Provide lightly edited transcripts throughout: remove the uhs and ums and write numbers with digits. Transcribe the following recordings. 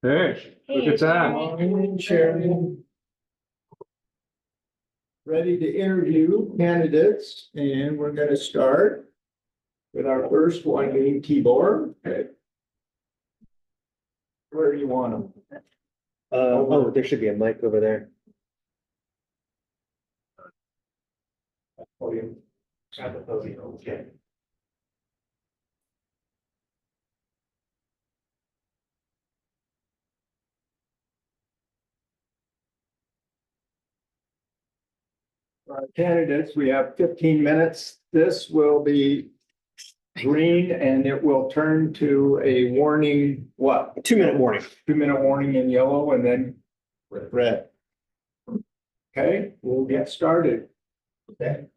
Hey, look Hey, at that. Morning, Chairman. Ready to interview candidates, and we're gonna start with our first one being Tibor. Okay. Where do you want them? There should be a mic over there. Podium. At the podium, okay. Our candidates, we have 15 minutes. This will be green and it will turn to a warning, what? 2-minute warning. 2-minute warning in yellow and then red. Okay, we'll get started. Okay.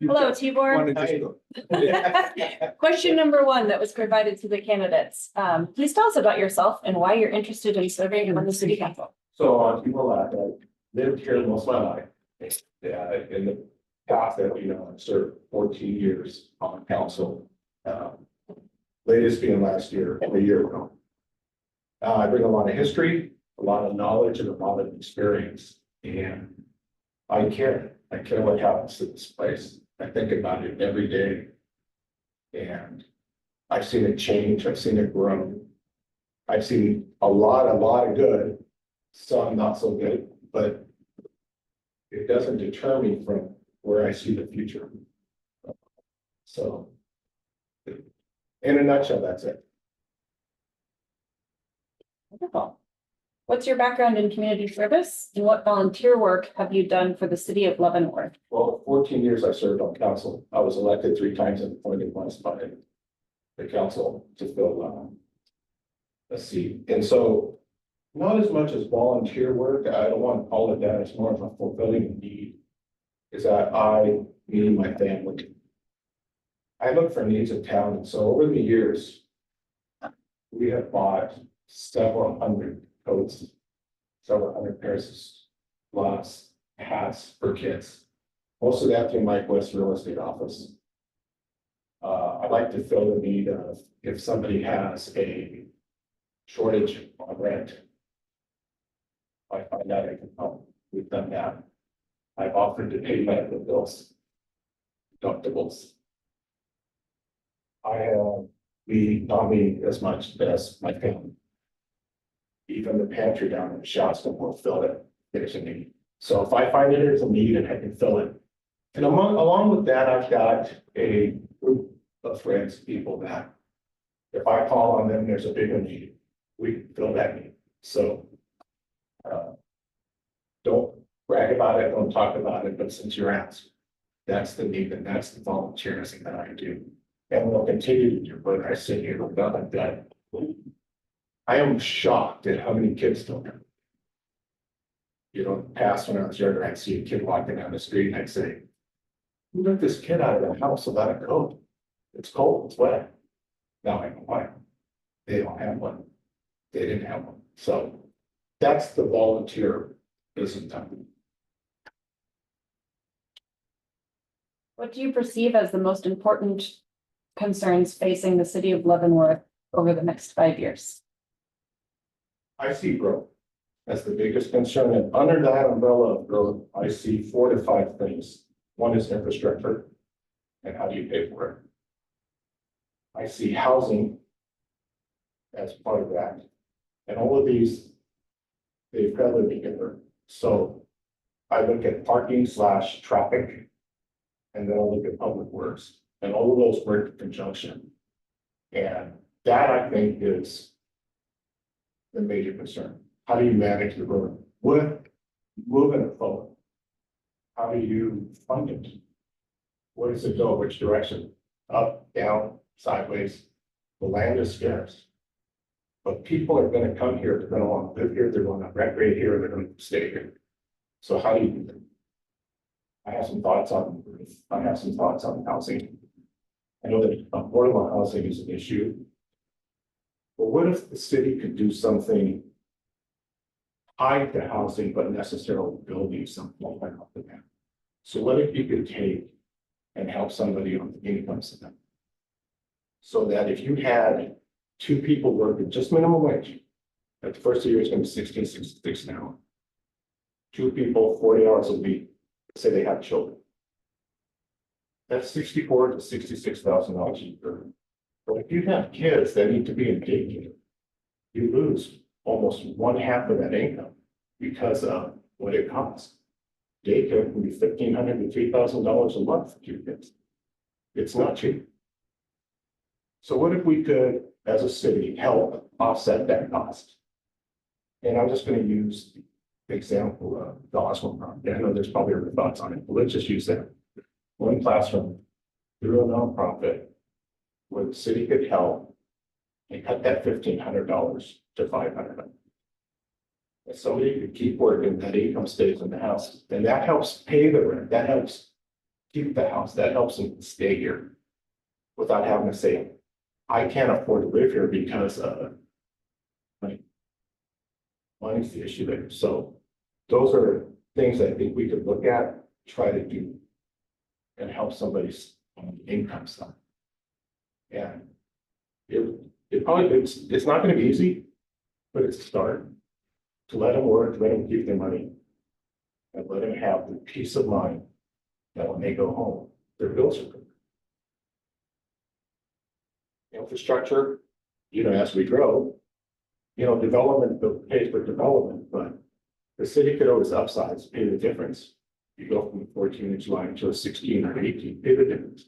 Hello, Tibor. Question number one that was provided to the candidates. Please tell us about yourself and why you're interested in serving on the city council. So Tibor Lak, I lived here most of my life. Yeah, in the past, I served 14 years on council. Latest being last year, a year ago. I bring a lot of history, a lot of knowledge and a lot of experience, and I care what happens to this place. I think about it every day. And I've seen it change, I've seen it grow. I've seen a lot of good, some not so good, but it doesn't deter me from where I see the future. So, in a nutshell, that's it. Wonderful. What's your background in community service and what volunteer work have you done for the city of Leavenworth? Well, 14 years I served on council. I was elected 3 times and appointed once by the council to fill a seat. And so, not as much as volunteer work, I don't want to call it that, it's more of a fulfilling need. Is that me and my family. I look for needs of town, and so over the years, we have bought several hundred coats, several hundred pairs of gloves, hats for kids. Most of that through Mike West real estate office. I like to fill the need of if somebody has a shortage on rent. I find out I can help. We've done that. I've offered to pay medical bills, deductibles. Not me as much as my family. Even the pantry down in Shasta will fill it, there's a need. So if I find that there's a need and I can fill it. And along with that, I've got a group of friends, people that if I call on them, there's a bigger need, we can fill that need. So don't brag about it, don't talk about it, but since you're asked, that's the need and that's the volunteerism that I do. And we'll continue to do, but I sit here with nothing done. I am shocked at how many kids don't have. In the past when I was younger, I'd see a kid walking down the street and I'd say, who let this kid out of the house without a coat? It's cold, it's wet. Now I know why. They don't have one. They didn't have one. So that's the volunteer business time. What do you perceive as the most important concerns facing the city of Leavenworth over the next 5 years? I see growth as the biggest concern, and under that umbrella of growth, I see 4 to 5 things. One is infrastructure, and how do you pay for it? I see housing as part of that, and all of these, they feather together. So I look at parking / traffic, and then I'll look at public works, and all of those work in conjunction. And that I think is the major concern. How do you manage the road with moving it forward? How do you fund it? Where does it go? Which direction? Up, down, sideways? The land is scarce. But people are going to come here, they're going to want to live here, they're going to recreate here, they're going to stay here. So how do you do that? I have some thoughts on housing. I know that affordable housing is an issue. But what if the city could do something tied to housing, but necessarily building something like that? So what if you could take and help somebody on the income side. So that if you had two people working just minimum wage, at the first year is gonna be 16.66 an hour. Two people, 40 hours a week, say they have children. That's $64,000 to $66,000 a year. But if you have kids that need to be in daycare, you lose almost one half of that income because of what it costs. Daycare can be $1,500 to $3,000 a month for two kids. It's not cheap. So what if we could, as a city, help offset that cost? And I'm just gonna use the example of the Osborne project. I know there's probably other thoughts on it, but let's just use that. One classroom through a nonprofit where the city could help and cut that $1,500 to $500. If somebody could keep working, that income stays in the house, then that helps pay the rent, that helps keep the house, that helps them stay here. Without having to say, I can't afford to live here because money's the issue there. So those are things I think we could look at, try to do and help somebody's income side. And it probably, it's not gonna be easy, but it's a start. To let them work, let them keep their money. And let them have the peace of mind that when they go home, their bills are good. Infrastructure, as we grow, development pays for development, but the city could always upsize, pay the difference. You go from a 14-inch line to a 16 or 18, pay the difference.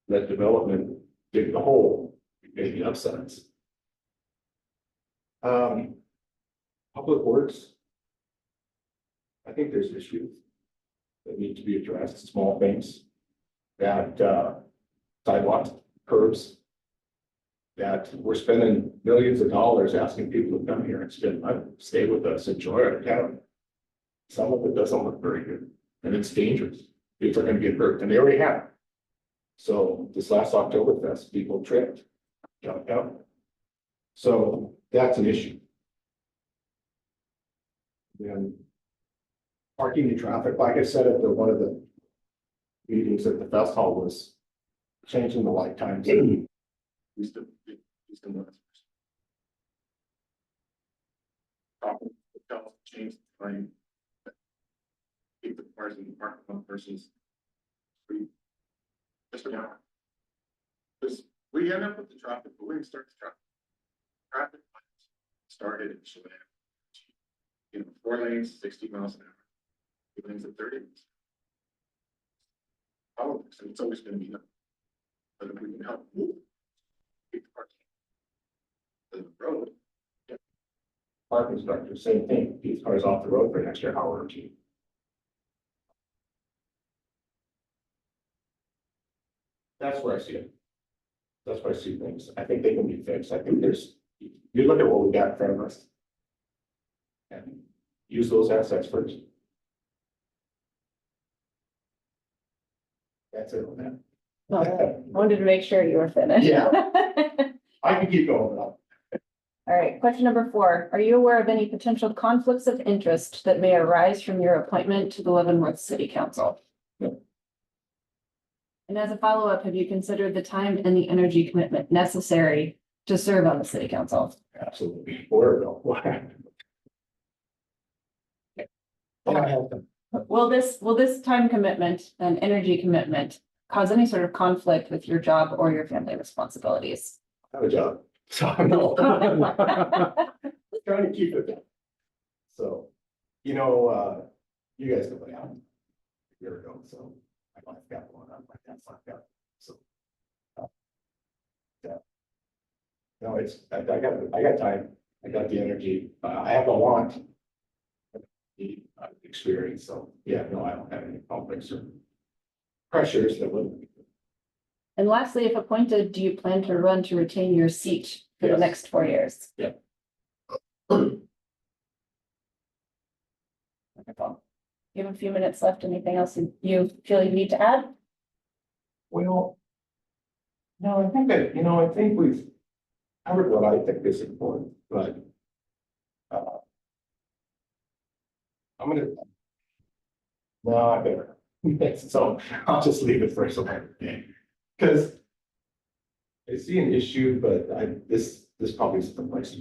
Let development dig the hole, pay the upsides. Public works. I think there's issues that need to be addressed, small things that sidewalks, curbs, that we're spending millions of dollars asking people to come here and spend money, stay with us, enjoy our town. Some of it doesn't look very good and it's dangerous. People are going to get hurt and they already have. So this last Oktoberfest, people tripped, jumped out. So that's an issue. And parking and traffic, like I said, at one of the meetings at the fest hall was changing the light times. Change the time. Keep the cars in the parking lot versus free. Just an hour. Because we end up with the traffic, but we didn't start the traffic. Traffic lights started in Chelan. 4 lanes, 60 miles an hour. 2 lanes at 30. So it's always going to be done. But if we can help move, keep the parking. The road. Yeah. Parking structure, same thing. Keep cars off the road for an extra hour or two. That's where I see it. That's where I see things. I think they can be fixed. I think you look at what we got in front of us. And use those assets first. That's it on that. All right. Wanted to make sure you were finished. Yeah. I can keep going. All right, question number 4. Are you aware of any potential conflicts of interest that may arise from your appointment to the Leavenworth City Council? No. And as a follow-up, have you considered the time and the energy commitment necessary to serve on the City Council? Absolutely. Or Will this time commitment and energy commitment cause any sort of conflict with your job or your family responsibilities? I have a job. So no. Trying to keep it down. So, you guys know what happened a year ago, so my life got going on, my dad's life got, so. Yeah. No, I got time, I got the energy, I have the want. The experience, so yeah, no, I don't have any conflicts or pressures that would. And lastly, if appointed, do you plan to run to retain your seat for the Yes. next 4 years? Yeah. Wonderful. You have a few minutes left. Anything else you feel you need to add? Well, no, I think we've covered what I think is important, but I'm gonna. No, I better. So I'll just leave it for some other day. Because I see an issue, but this probably isn't the place.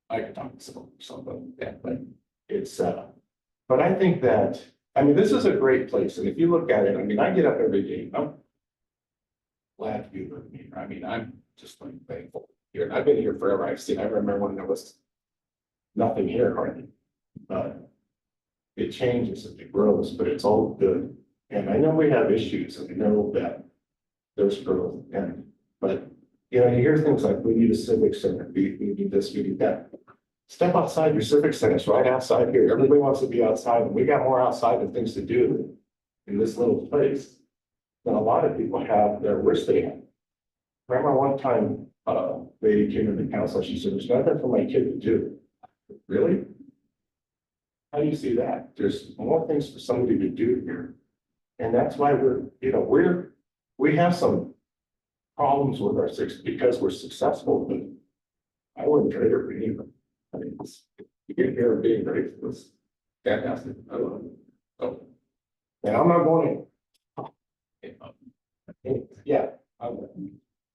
I can talk to somebody, yeah, but it's, but I think that, I mean, this is a great place, and if you look at it, I mean, I get up every day, I'm glad to be with me, I mean, I'm just like thankful here, and I've been here forever, I remember when there was nothing here hardly, but it changes and it grows, but it's all good, and I know we have issues, and I know that there's growth, but you know, you hear things like, we need a civic center, we need this, we need that. Step outside your civic center, it's right outside here. Everybody wants to be outside, and we got more outside than things to do in this little place than a lot of people have their wrist they have. Remember one time, lady came into the council, she said, there's nothing for my kid to do. Really? How do you see that? There's more things for somebody to do here. And that's why we have some problems with our six because we're successful, but I wouldn't trade it for anything. I mean, you get here and being great was fantastic. I love it. So, and I'm not going to. Yeah.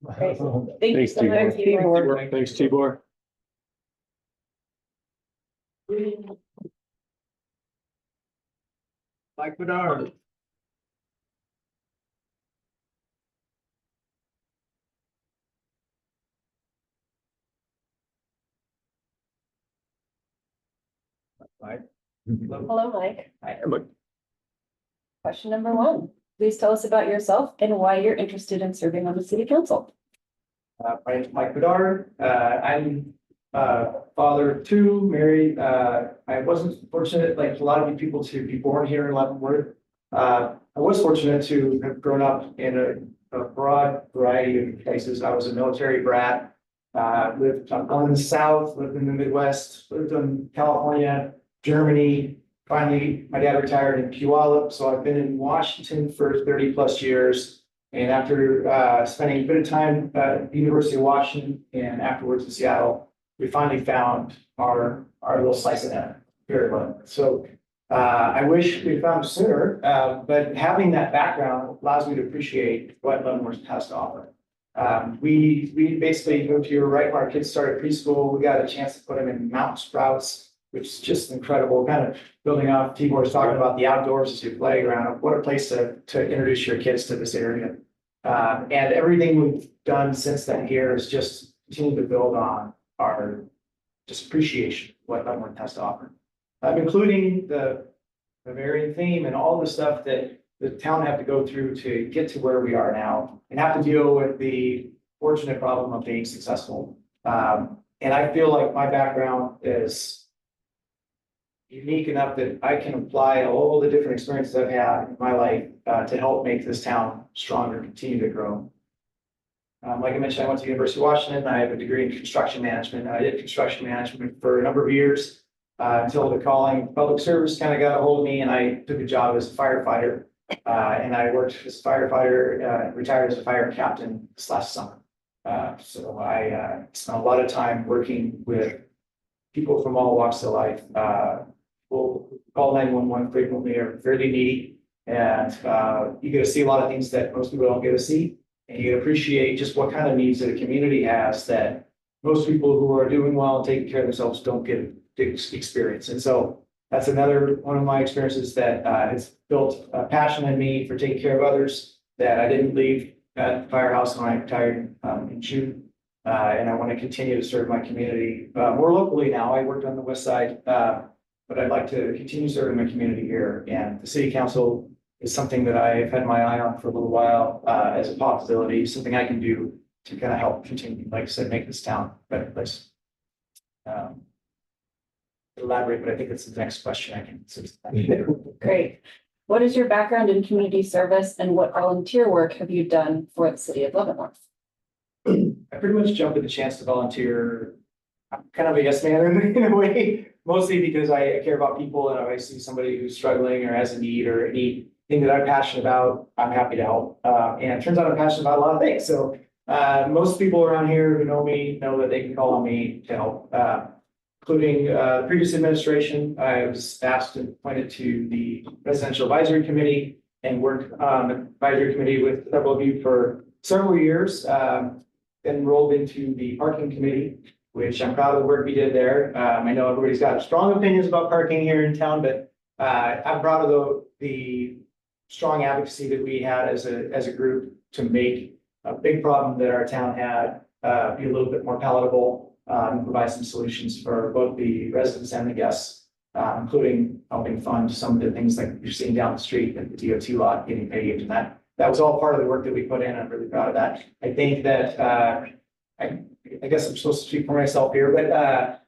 Great. Thank you so much, Tibor. Thanks, Tibor. Mike Bedard. Mike. Hello, Mike. Hi. Question number one, please tell us about yourself and why you're interested in serving on the city council. My name's Mike Bedard. I'm father of two, married. I wasn't fortunate, like a lot of you people, to be born here in Leavenworth. I was fortunate to have grown up in a broad variety of places. I was a military brat, lived in the South, lived in the Midwest, lived in California, Germany. Finally, my dad retired in Puyallup, so I've been in Washington for 30+ years. And after spending a bit of time at the University of Washington and afterwards in Seattle, we finally found our little slice of heaven here in Leavenworth. So I wish we found it sooner, but having that background allows me to appreciate what Leavenworth has to offer. We basically moved here right when our kids started preschool. We got a chance to put them in mountain sprouts, which is just incredible. Kind of building off Tibor's talking about the outdoors as your playground. What a place to introduce your kids to this area. And everything we've done since then here is just continue to build on our just appreciation of what Leavenworth has to offer. Including the Bavarian theme and all the stuff that the town had to go through to get to where we are now and have to deal with the fortunate problem of being successful. And I feel like my background is unique enough that I can apply all the different experiences I've had in my life to help make this town stronger, continue to grow. Like I mentioned, I went to the University of Washington. I have a degree in construction management. I did construction management for a number of years until the calling of public service kind of got a hold of me, and I took a job as a firefighter. And I worked as a firefighter, retired as a fire captain this last summer. So I spent a lot of time working with people from all walks of life. We'll call 911 frequently, are fairly needy, and you get to see a lot of things that most people don't get to see, and you appreciate just what kind of needs that a community has that most people who are doing well and taking care of themselves don't get to experience. And so that's another one of my experiences that has built a passion in me for taking care of others that I didn't leave at the firehouse when I retired in June. And I want to continue to serve my community more locally now. I worked on the west side, but I'd like to continue serving my community here. And the city council is something that I've had my eye on for a little while as a possibility, something I can do to kind of help continue, like I said, make this town a better place. Elaborate, but I think it's the next question I can. Great. What is your background in community service and what volunteer work have you done for the city of Leavenworth? I pretty much jumped at the chance to volunteer. I'm kind of a yes man in a way, mostly because I care about people, and if I see somebody who's struggling or has a need or anything that I'm passionate about, I'm happy to help. And it turns out I'm passionate about a lot of things. So most people around here who know me know that they can call on me to help. including previous administration. I was asked and appointed to the Residential Advisory Committee and worked on the advisory committee with several of you for several years. Then rolled into the parking committee, which I'm proud of the work we did there. I know everybody's got strong opinions about parking here in town, but I'm proud of the strong advocacy that we had as a group to make a big problem that our town had be a little bit more palatable, and provide some solutions for both the residents and the guests, including helping fund some of the things like you're seeing down the street and the DOT lot getting paved, and that was all part of the work that we put in. I'm really proud of that. I think that I guess I'm supposed to speak for myself here, but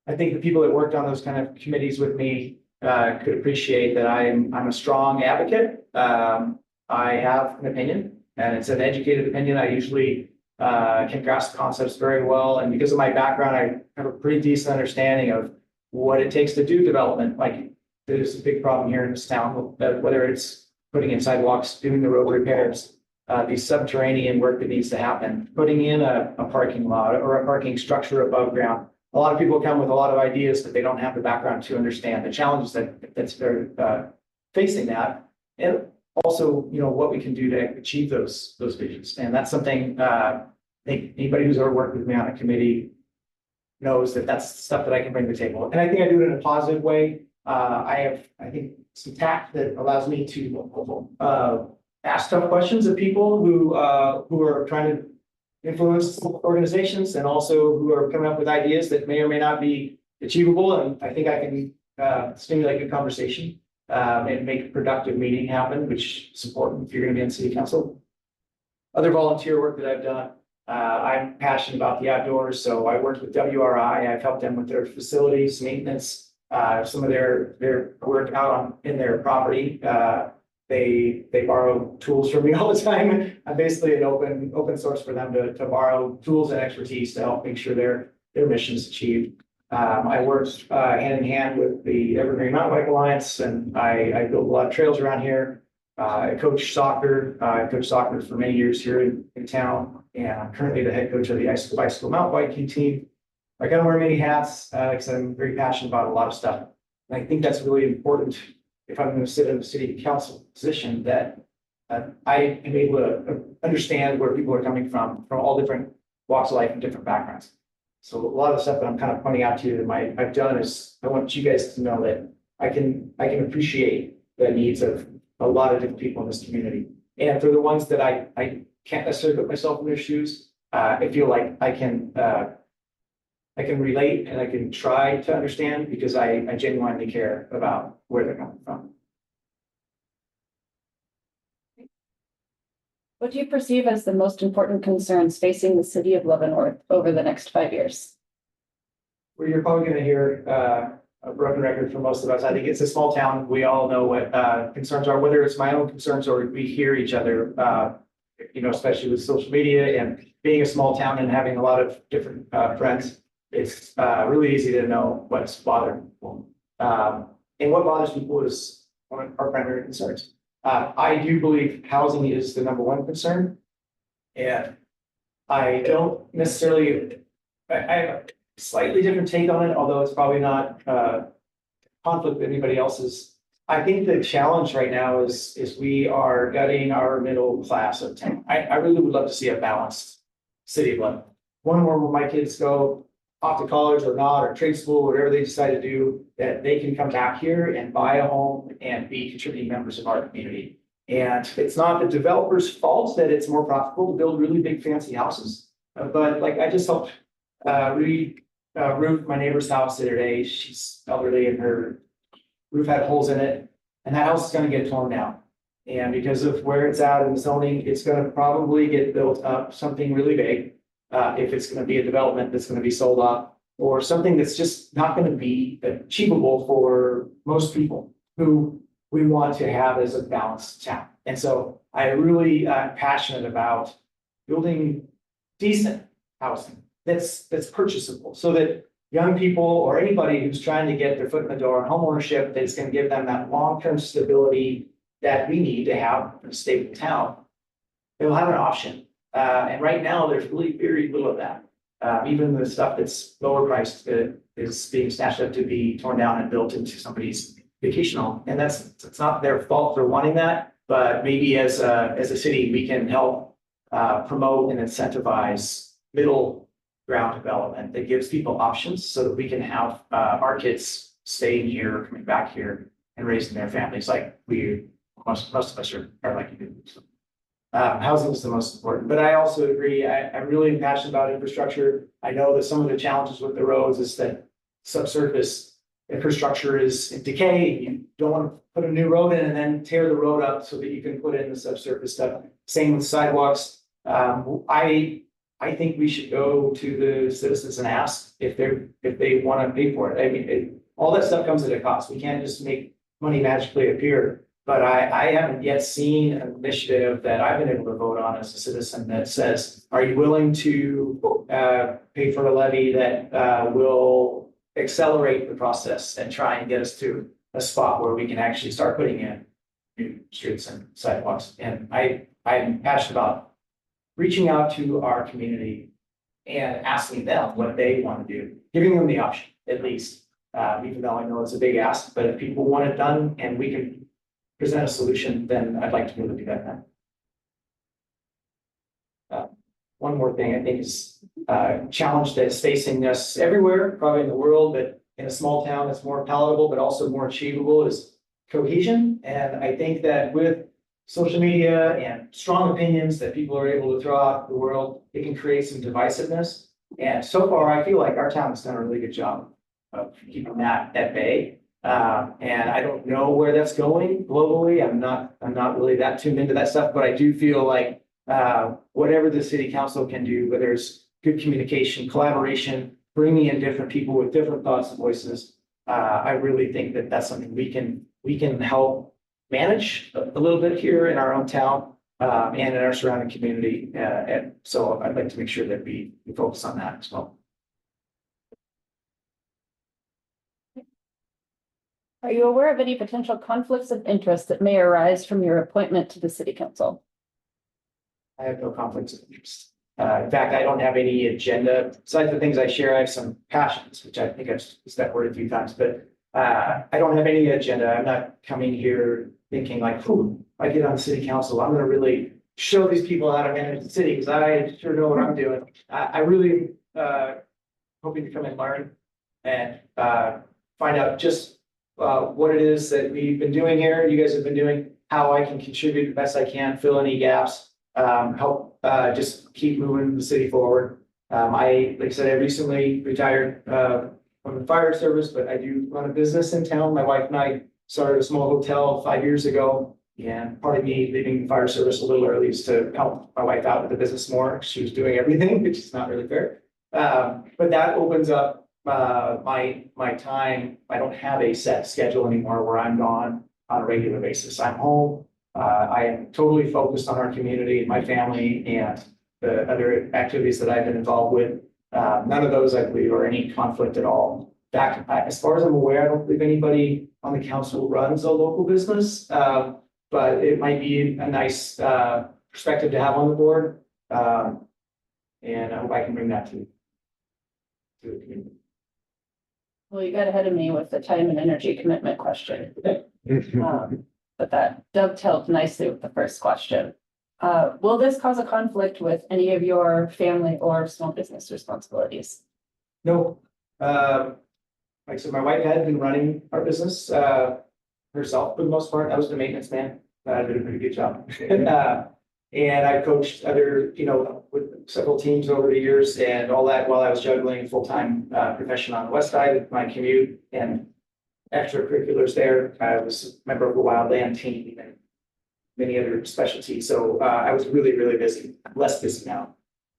I think the people that worked on those kind of committees with me could appreciate that I'm a strong advocate. I have an opinion, and it's an educated opinion. I usually can grasp concepts very well, and because of my background, I have a pretty decent understanding of what it takes to do development. Like, there's a big problem here in this town, whether it's putting in sidewalks, doing the road repairs, the subterranean work that needs to happen, putting in a parking lot or a parking structure above ground. A lot of people come with a lot of ideas, but they don't have the background to understand the challenges that's facing that. And also, you know, what we can do to achieve those visions. And that's something, I think anybody who's ever worked with me on a committee knows that that's stuff that I can bring to the table. And I think I do it in a positive way. I have, I think, some tact that allows me to ask tough questions of people who are trying to influence organizations, and also who are coming up with ideas that may or may not be achievable. And I think I can stimulate a conversation and make a productive meeting happen, which is important if you're going to be in city council. Other volunteer work that I've done, I'm passionate about the outdoors, so I worked with WRI. I've helped them with their facilities maintenance, some of their work out in their property. They borrow tools from me all the time. I'm basically an open source for them to borrow tools and expertise to help make sure their mission is achieved. I worked hand in hand with the Evergreen Mountain Bike Alliance, and I built a lot of trails around here. I coach soccer. I coached soccer for many years here in town, and I'm currently the head coach of the bicycle mountain biking team. I kind of wear many hats because I'm very passionate about a lot of stuff. And I think that's really important if I'm going to sit in the city council position, that I am able to understand where people are coming from all different walks of life and different backgrounds. So a lot of the stuff that I'm kind of pointing out to you that I've done is, I want you guys to know that I can appreciate the needs of a lot of different people in this community. And for the ones that I can't necessarily put myself in their shoes, I feel like I can relate and I can try to understand, because I genuinely care about where they're coming from. What do you perceive as the most important concerns facing the city of Leavenworth over the next 5 years? Well, you're probably going to hear a broken record for most of us. I think it's a small town. We all know what concerns are, whether it's my own concerns or we hear each other, you know, especially with social media and being a small town and having a lot of different friends. It's really easy to know what's bothering people. And what bothers people is one of our primary concerns. I do believe housing is the #1 concern. And I don't necessarily, I have a slightly different take on it, although it's probably not conflict with anybody else's. I think the challenge right now is we are gutting our middle class of town. I really would love to see a balanced city of Leavenworth. One where my kids go off to college or not, or trade school, whatever they decide to do, that they can come back here and buy a home and be contributing members of our community. And it's not the developer's fault that it's more profitable to build really big fancy houses. But like, I just helped roof my neighbor's house the other day. She's elderly and her roof had holes in it, and that house is gonna get torn down. And because of where it's at in the zoning, it's gonna probably get built up something really big. If it's going to be a development that's going to be sold off, or something that's just not going to be achievable for most people who we want to have as a balanced town. And so I really passionate about building decent housing that's purchasable, so that young people or anybody who's trying to get their foot in the door on homeownership, that's going to give them that long-term stability that we need to have in a stable town, they'll have an option. And right now, there's really very little of that. Even the stuff that's lower priced, is being snatched up to be torn down and built into somebody's vacation home. And it's not their fault for wanting that, but maybe as a city, we can help promote and incentivize middle ground development that gives people options so that we can have our kids staying here, coming back here and raising their families like most of us are like you do. So, housing is the most important, but I also agree. I'm really passionate about infrastructure. I know that some of the challenges with the roads is that subsurface infrastructure is in decay. You don't want to put a new road in and then tear the road up so that you can put in the subsurface stuff. Same with sidewalks. I think we should go to the citizens and ask if they want to pay for it. I mean, all that stuff comes at a cost. We can't just make money magically appear. But I haven't yet seen an initiative that I've been able to vote on as a citizen that says, are you willing to pay for a levy that will accelerate the process and try and get us to a spot where we can actually start putting in new streets and sidewalks? And I'm passionate about reaching out to our community and asking them what they want to do, giving them the option at least, even though I know it's a big ask, but if people want it done and we can present a solution, then I'd like to be able to do that now. One more thing I think is challenge that's facing us everywhere, probably in the world, but in a small town that's more palatable, but also more achievable is cohesion. And I think that with social media and strong opinions that people are able to throw out the world, it can create some divisiveness. And so far, I feel like our town has done a really good job of keeping that at bay. And I don't know where that's going globally. I'm not really that tuned into that stuff, but I do feel like whatever the city council can do, whether it's good communication, collaboration, bringing in different people with different thoughts and voices, I really think that that's something we can help manage a little bit here in our own town and in our surrounding community. And so I'd like to make sure that we focus on that as well. Are you aware of any potential conflicts of interest that may arise from your appointment to the city council? I have no conflicts of interest. In fact, I don't have any agenda. Besides the things I share, I have some passions, which I think I've used that word a few times, but I don't have any agenda. I'm not coming here thinking like, "Ooh, I get on the city council, I'm gonna really show these people how to manage the city because I sure know what I'm doing." I really hoping to come and learn and find out just what it is that we've been doing here, you guys have been doing, how I can contribute the best I can, fill any gaps, help just keep moving the city forward. Like I said, I recently retired from the fire service, but I do run a business in town. My wife and I started a small hotel 5 years ago. And part of me leaving the fire service a little early is to help my wife out with the business more. She was doing everything, which is not really fair. But that opens up my time. I don't have a set schedule anymore where I'm gone on a regular basis. I'm home. I am totally focused on our community and my family and the other activities that I've been involved with. None of those, I believe, are any conflict at all. In fact, as far as I'm aware, I don't believe anybody on the council runs a local business, but it might be a nice perspective to have on the board. And I hope I can bring that to the community. Well, you got ahead of me with the time and energy commitment question. But that dovetailed nicely with the first question. Will this cause a conflict with any of your family or small business responsibilities? No. Like I said, my wife had been running our business herself for the most part. I was the maintenance man. I did a pretty good job. And I coached other, with several teams over the years and all that while I was juggling a full-time profession on the west side of my commute and extracurriculars there. I was a member of the wildland team and many other specialties. So I was really, really busy, less busy now.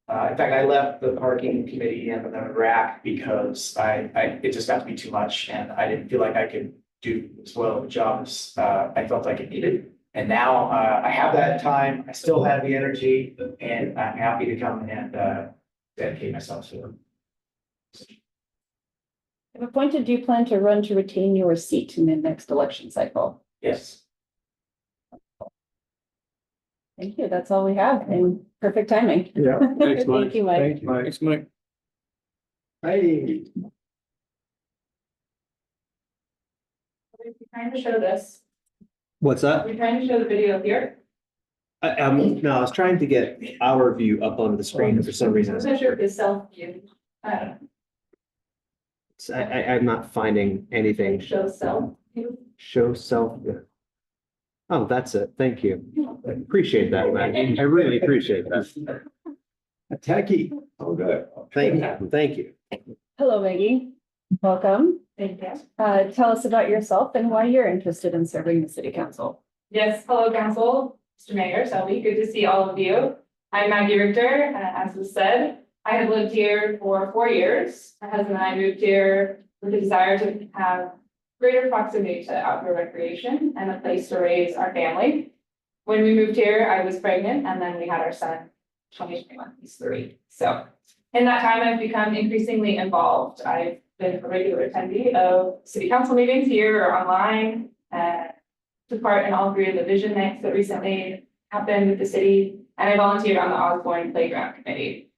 In fact, I left the parking committee and the RAC because it just got to be too much and I didn't feel like I could do as well of a job as I felt like it needed. And now I have that time, I still have the energy, and I'm happy to come and dedicate myself to it. If appointed, do you plan to run to retain your seat in the next election cycle? Yes. Thank you. That's all we have and perfect timing. Yeah. Thank you, Mike. Thanks, Mike. Thanks, Mike. Hey, We're trying to show this. What's that? We're trying to show the video here. No, I was trying to get our view up onto the screen and for some reason. I'm not sure if it's self view. I don't know. I'm not finding anything. Show self view. Show self. Oh, that's it. Thank you. I appreciate that, man. I really appreciate that. A techie. Oh, good. Thank you. Thank you. Hello, Maggie. Welcome. Thank you. Tell us about yourself and why you're interested in serving the city council. Yes, hello, council, Mr. Mayor, Shelby, good to see all of you. I'm Maggie Richter, as was said. I have lived here for 4 years. My husband and I moved here with the desire to have greater proximity to outdoor recreation and a place to raise our family. When we moved here, I was pregnant, and then we had our son, 2021, he's 3. So in that time, I've become increasingly involved. I've been a regular attendee of city council meetings here or online, took part in all 3 of the vision nights that recently happened with the city, and I volunteered on the Osborne Playground Committee.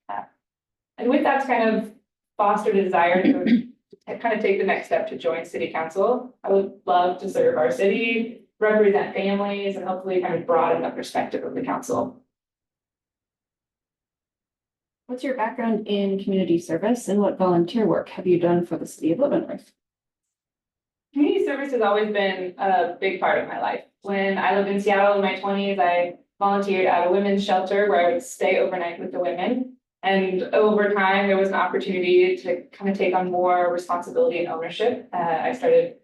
And with that, kind of fostered a desire to kind of take the next step to join city council. I would love to serve our city, represent families, and hopefully kind of broaden the perspective of the council. What's your background in community service and what volunteer work have you done for the city of Leavenworth? Community service has always been a big part of my life. When I lived in Seattle in my 20s, I volunteered at a women's shelter where I would stay overnight with the women. And over time, there was an opportunity to kind of take on more responsibility and ownership. I started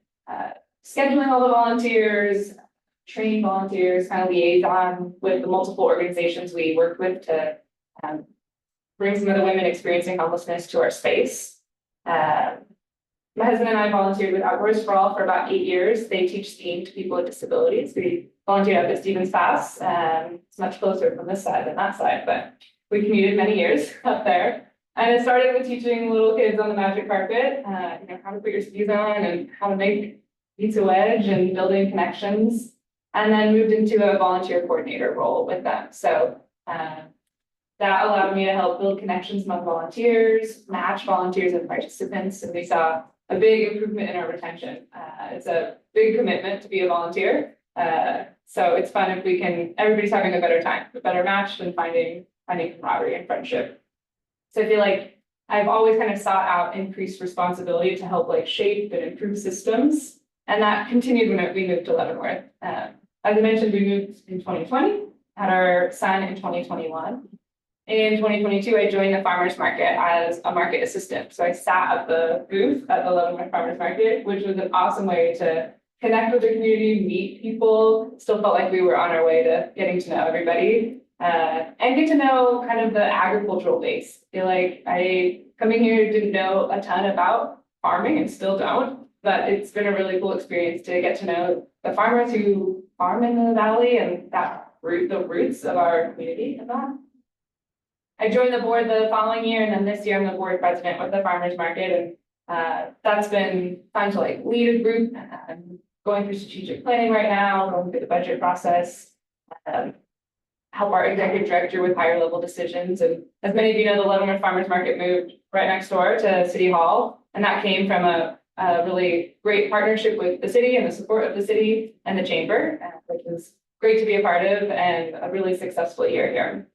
scheduling all the volunteers, training volunteers, kind of liaison with the multiple organizations we worked with to bring some of the women experiencing homelessness to our space. My husband and I volunteered with Outdoors for All for about 8 years. They teach skiing to people with disabilities. We volunteered up at Stevens Pass. It's much closer from this side than that side, but we commuted many years up there. And it started with teaching little kids on the magic carpet, how to put your skis on and how to make pizza wedge and building connections. And then moved into a volunteer coordinator role with them. So that allowed me to help build connections among volunteers, match volunteers and participants, and we saw a big improvement in our retention. It's a big commitment to be a volunteer. So it's fun if we can, everybody's having a better time, a better match than finding camaraderie and friendship. So I feel like I've always kind of sought out increased responsibility to help like shape and improve systems. And that continued when we moved to Leavenworth. As I mentioned, we moved in 2020, had our son in 2021. In 2022, I joined the farmers market as a market assistant. So I sat at the booth at the Leavenworth Farmers Market, which was an awesome way to connect with the community, meet people. Still felt like we were on our way to getting to know everybody and get to know kind of the agricultural base. I feel like coming here didn't know a ton about farming and still don't, but it's been a really cool experience to get to know the farmers who farm in the valley and the roots of our community and that. I joined the board the following year, and then this year I'm the board president with the farmers market, and that's been fun to like lead a group. I'm going through strategic planning right now, going through the budget process, help our executive director with higher level decisions. And as many of you know, the Leavenworth Farmers Market moved right next door to City Hall, and that came from a really great partnership with the city and the support of the city and the chamber, which was great to be a part of and a really successful year here.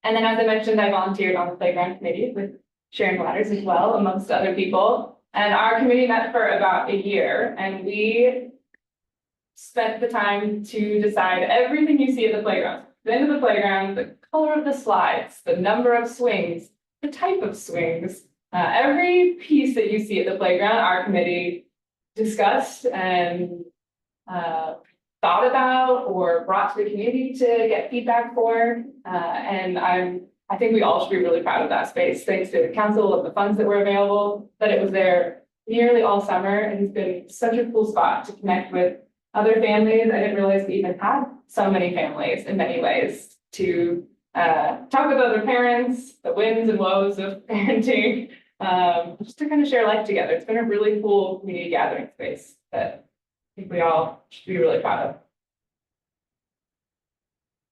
And then, as I mentioned, I volunteered on the playground committee with Sharon Ladders as well, amongst other people. And our committee met for about a year, and we spent the time to decide everything you see at the playground. The end of the playground, the color of the slides, the number of swings, the type of swings, every piece that you see at the playground, our committee discussed and thought about or brought to the community to get feedback for. And I think we all should be really proud of that space, thanks to the council of the funds that were available, that it was there nearly all summer. And it's been such a cool spot to connect with other families. I didn't realize we even had so many families in many ways to talk with other parents, the wins and woes of parenting, just to kind of share life together. It's been a really cool community gathering space that I think we all should be really proud of.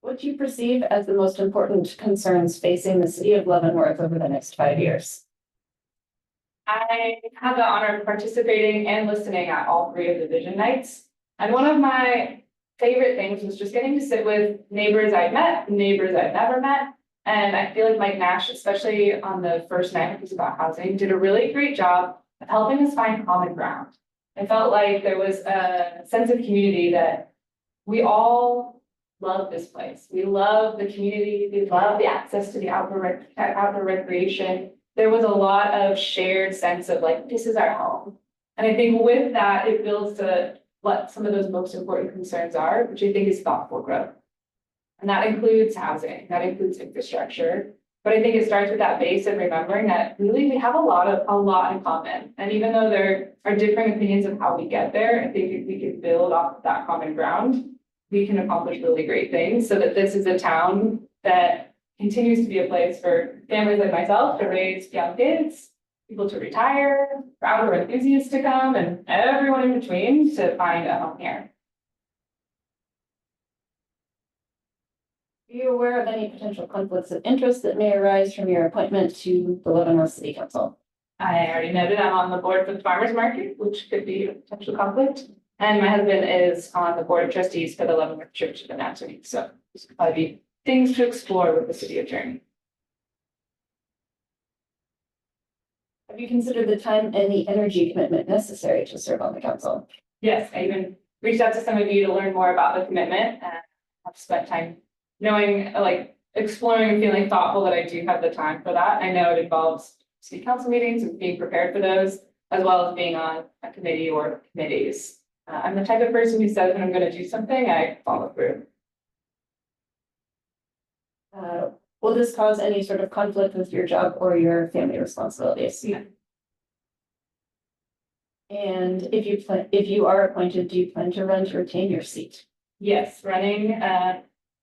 What do you perceive as the most important concerns facing the city of Leavenworth over the next 5 years? I had the honor of participating and listening at all three of the vision nights. And one of my favorite things was just getting to sit with neighbors I'd met, neighbors I'd never met. And I feel like Mike Nash, especially on the first night, which was about housing, did a really great job of helping us find common ground. I felt like there was a sense of community that we all love this place. We love the community. We love the access to the outdoor recreation. There was a lot of shared sense of like, this is our home. And I think with that, it builds to what some of those most important concerns are, which I think is thoughtful growth. And that includes housing, that includes infrastructure. But I think it starts with that base of remembering that really we have a lot in common. And even though there are differing opinions of how we get there, I think if we can build off of that common ground, we can accomplish really great things so that this is a town that continues to be a place for families like myself to raise young kids, people to retire, for outdoor enthusiasts to come, and everyone in between to find a home here. Are you aware of any potential conflicts of interest that may arise from your appointment to the Leavenworth City Council? I already noted I'm on the board for the farmers market, which could be a potential conflict. And my husband is on the board of trustees for the Leavenworth Church of the Nazarene. So this could probably be things to explore with the city attorney. Have you considered the time and the energy commitment necessary to serve on the council? Yes, I even reached out to some of you to learn more about the commitment and have spent time knowing, like exploring and feeling thoughtful that I do have the time for that. I know it involves city council meetings and being prepared for those, as well as being on a committee or committees. I'm the type of person who says when I'm going to do something, I follow through. Will this cause any sort of conflict with your job or your family responsibilities? Yeah. And if you are appointed, do you plan to run to retain your seat? Yes, running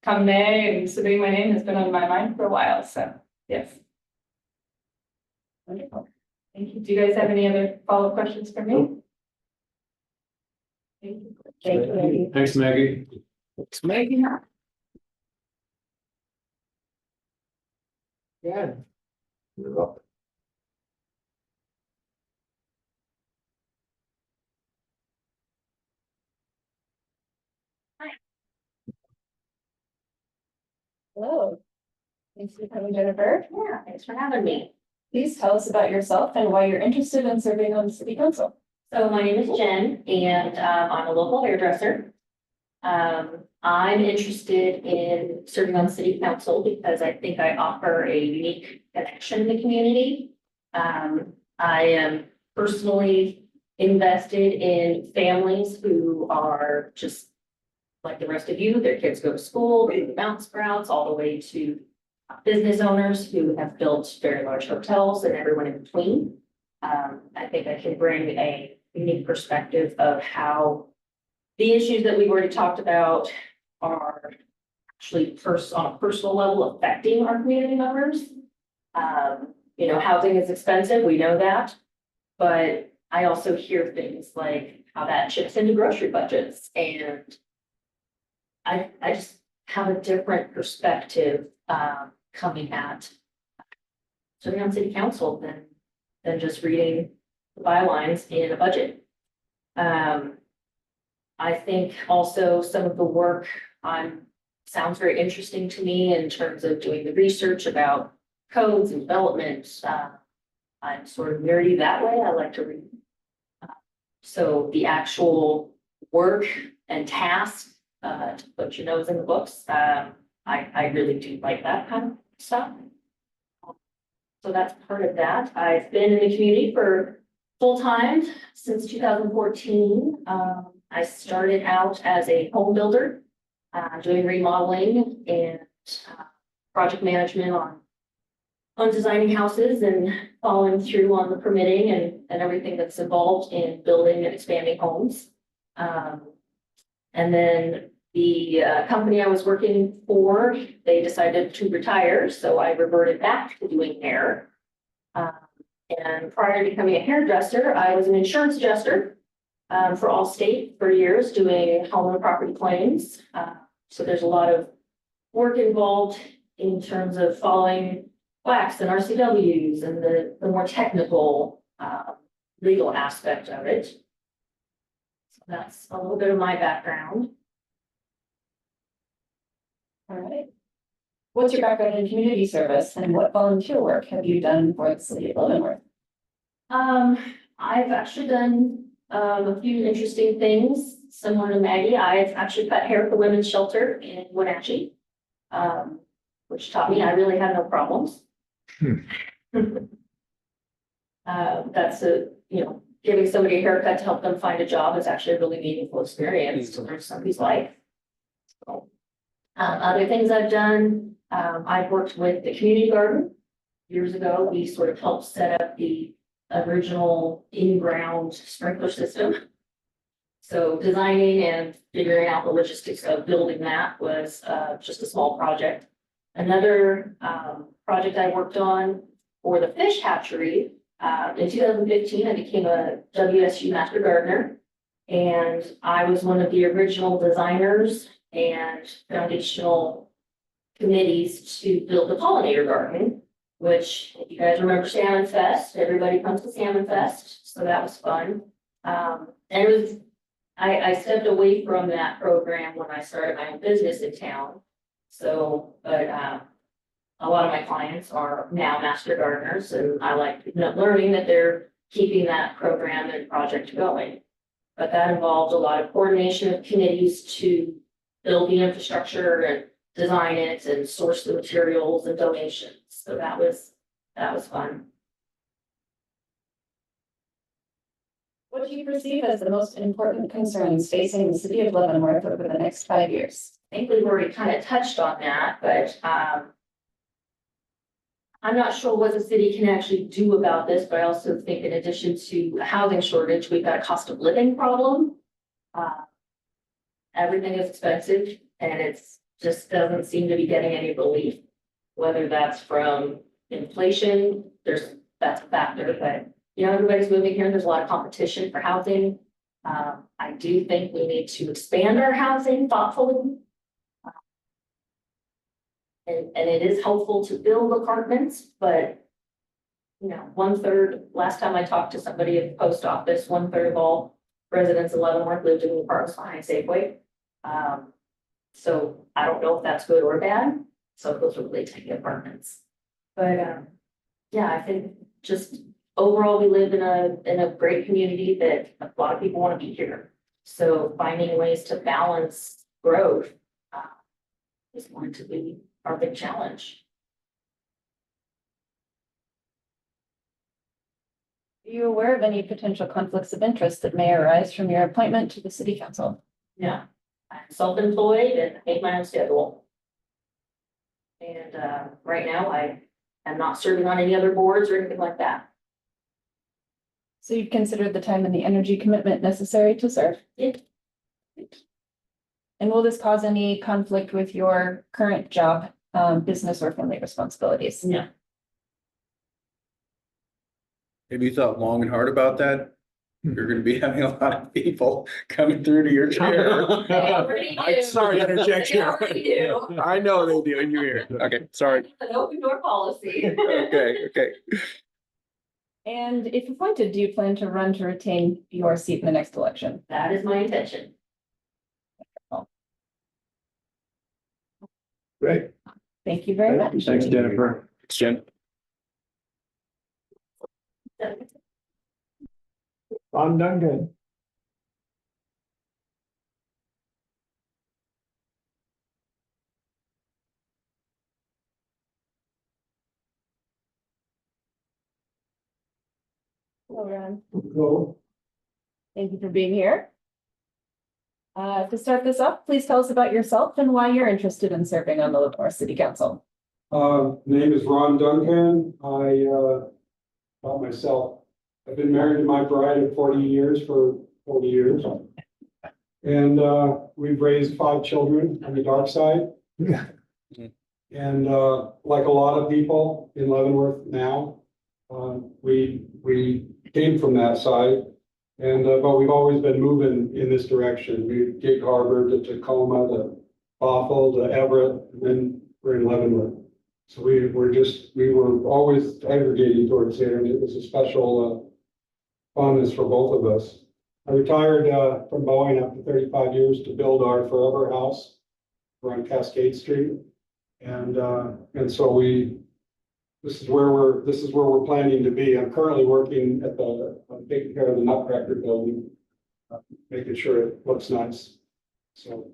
come May and submitting my name has been on my mind for a while. So yes. Wonderful. Thank you. Do you guys have any other follow-up questions for me? Thank you. Thank you, Maggie. Thanks, Maggie. It's Maggie. Yeah. You're up. Hello. Thanks for coming, Jennifer. Yeah, thanks for having me. Please tell us about yourself and why you're interested in serving on the city council. So my name is Jen and I'm a local hairdresser. I'm interested in serving on city council because I think I offer a unique connection in the community. I am personally invested in families who are just like the rest of you. Their kids go to school, they bounce sprouts, all the way to business owners who have built very large hotels and everyone in between. I think I can bring a unique perspective of how the issues that we've already talked about are actually on a personal level affecting our community members. You know, housing is expensive, we know that, but I also hear things like how that chips into grocery budgets, and I just have a different perspective coming at serving on city council than just reading the bylines in a budget. I think also some of the work sounds very interesting to me in terms of doing the research about codes and development. I'm sort of nerdy that way. I like to read. So the actual work and task to put your nose in the books, I really do like that kind of stuff. So that's part of that. I've been in the community for full time since 2014. I started out as a home builder, doing remodeling and project management on designing houses and following through on the permitting and everything that's involved in building and expanding homes. And then the company I was working for, they decided to retire, so I reverted back to doing hair. And prior to becoming a hairdresser, I was an insurance adjuster for Allstate for years, doing home and property claims. So there's a lot of work involved in terms of following WACs and RCWs and the more technical legal aspect of it. So that's a little bit of my background. All right. What's your background in community service and what volunteer work have you done for the city of Leavenworth? I've actually done a few interesting things similar to Maggie. I've actually cut hair at the women's shelter in Wenatchee, which taught me I really had no problems. That's giving somebody a haircut to help them find a job is actually a really meaningful experience to learn somebody's life. So, other things I've done, I've worked with the community garden. Years ago, we sort of helped set up the original in-ground sprinkler system. So designing and figuring out the logistics of building that was just a small project. Another project I worked on for the fish hatchery, in 2015, I became a WSU Master Gardener. And I was one of the original designers and foundational committees to build the pollinator garden, which, if you guys remember Salmon Fest, everybody comes to Salmon Fest, so that was fun. And it was, I stepped away from that program when I started my own business in town. So, but a lot of my clients are now master gardeners, and I like learning that they're keeping that program and project going. But that involved a lot of coordination of committees to build the infrastructure and design it and source the materials and donations. So that was fun. What do you perceive as the most important concerns facing the city of Leavenworth over the next 5 years? I think we've already kind of touched on that, but I'm not sure what the city can actually do about this, but I also think in addition to a housing shortage, we've got a cost of living problem. Everything is expensive and it's just doesn't seem to be getting any relief, whether that's from inflation, that's a factor, but everybody's moving here. There's a lot of competition for housing. I do think we need to expand our housing thoughtfully. And it is helpful to build apartments, but 1/3, last time I talked to somebody at the post office, 1/3 of all residents in Leavenworth lived in apartments behind Safeway. So I don't know if that's good or bad. So those are really tiny apartments. But yeah, I think just overall, we live in a great community that a lot of people want to be here. So finding ways to balance growth is going to be our big challenge. Are you aware of any potential conflicts of interest that may arise from your appointment to the city council? Yeah, I'm self-employed and make my own schedule. And right now I am not serving on any other boards or anything like that. So you've considered the time and the energy commitment necessary to serve? Yeah. And will this cause any conflict with your current job, business or family responsibilities? Yeah. Have you thought long and hard about that? You're gonna be having a lot of people coming through to your chair. They already I'm do. sorry to interject They here. already do. I know they do, and you're here. Okay, sorry. An open door policy. Okay. And if appointed, do you plan to run to retain your seat in the next election? That is my intention. Great. Thank you very much. Thanks, Jennifer. It's Jen. Ron Duncan. Hello, Ron. Hello. Thank you for being here. To start this off, please tell us about yourself and why you're interested in serving on the Leavenworth City Council. Name is Ron Duncan. About myself, I've been married to my bride of 40 years for 40 years. And, we've raised 5 children on the dark side. And, like a lot of people in Leavenworth now, we came from that side. And, but we've always been moving in this direction. We Gig Harbor to Tacoma to Bothell to Everett, and then we're in Leavenworth. So we were always aggregating towards there, and it was a special fun is for both of us. I retired from Boeing after 35 years to build our forever house. We're on Cascade Street. And so this is where we're planning to be. I'm currently working at I'm taking care of the Nutcracker building, making sure it looks nice. So,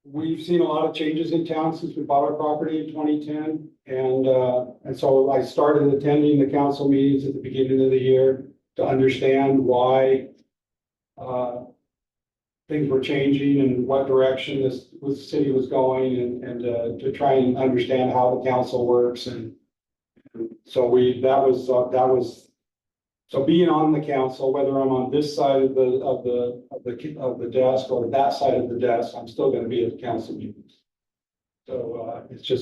we've seen a lot of changes in town since we bought our property in 2010. And so I started attending the council meetings at the beginning of the year to understand why things were changing and what direction this city was going, and to try and understand how the council works. And so so being on the council, whether I'm on this side of the desk or that side of the desk, I'm still going to be at the council meetings. So it's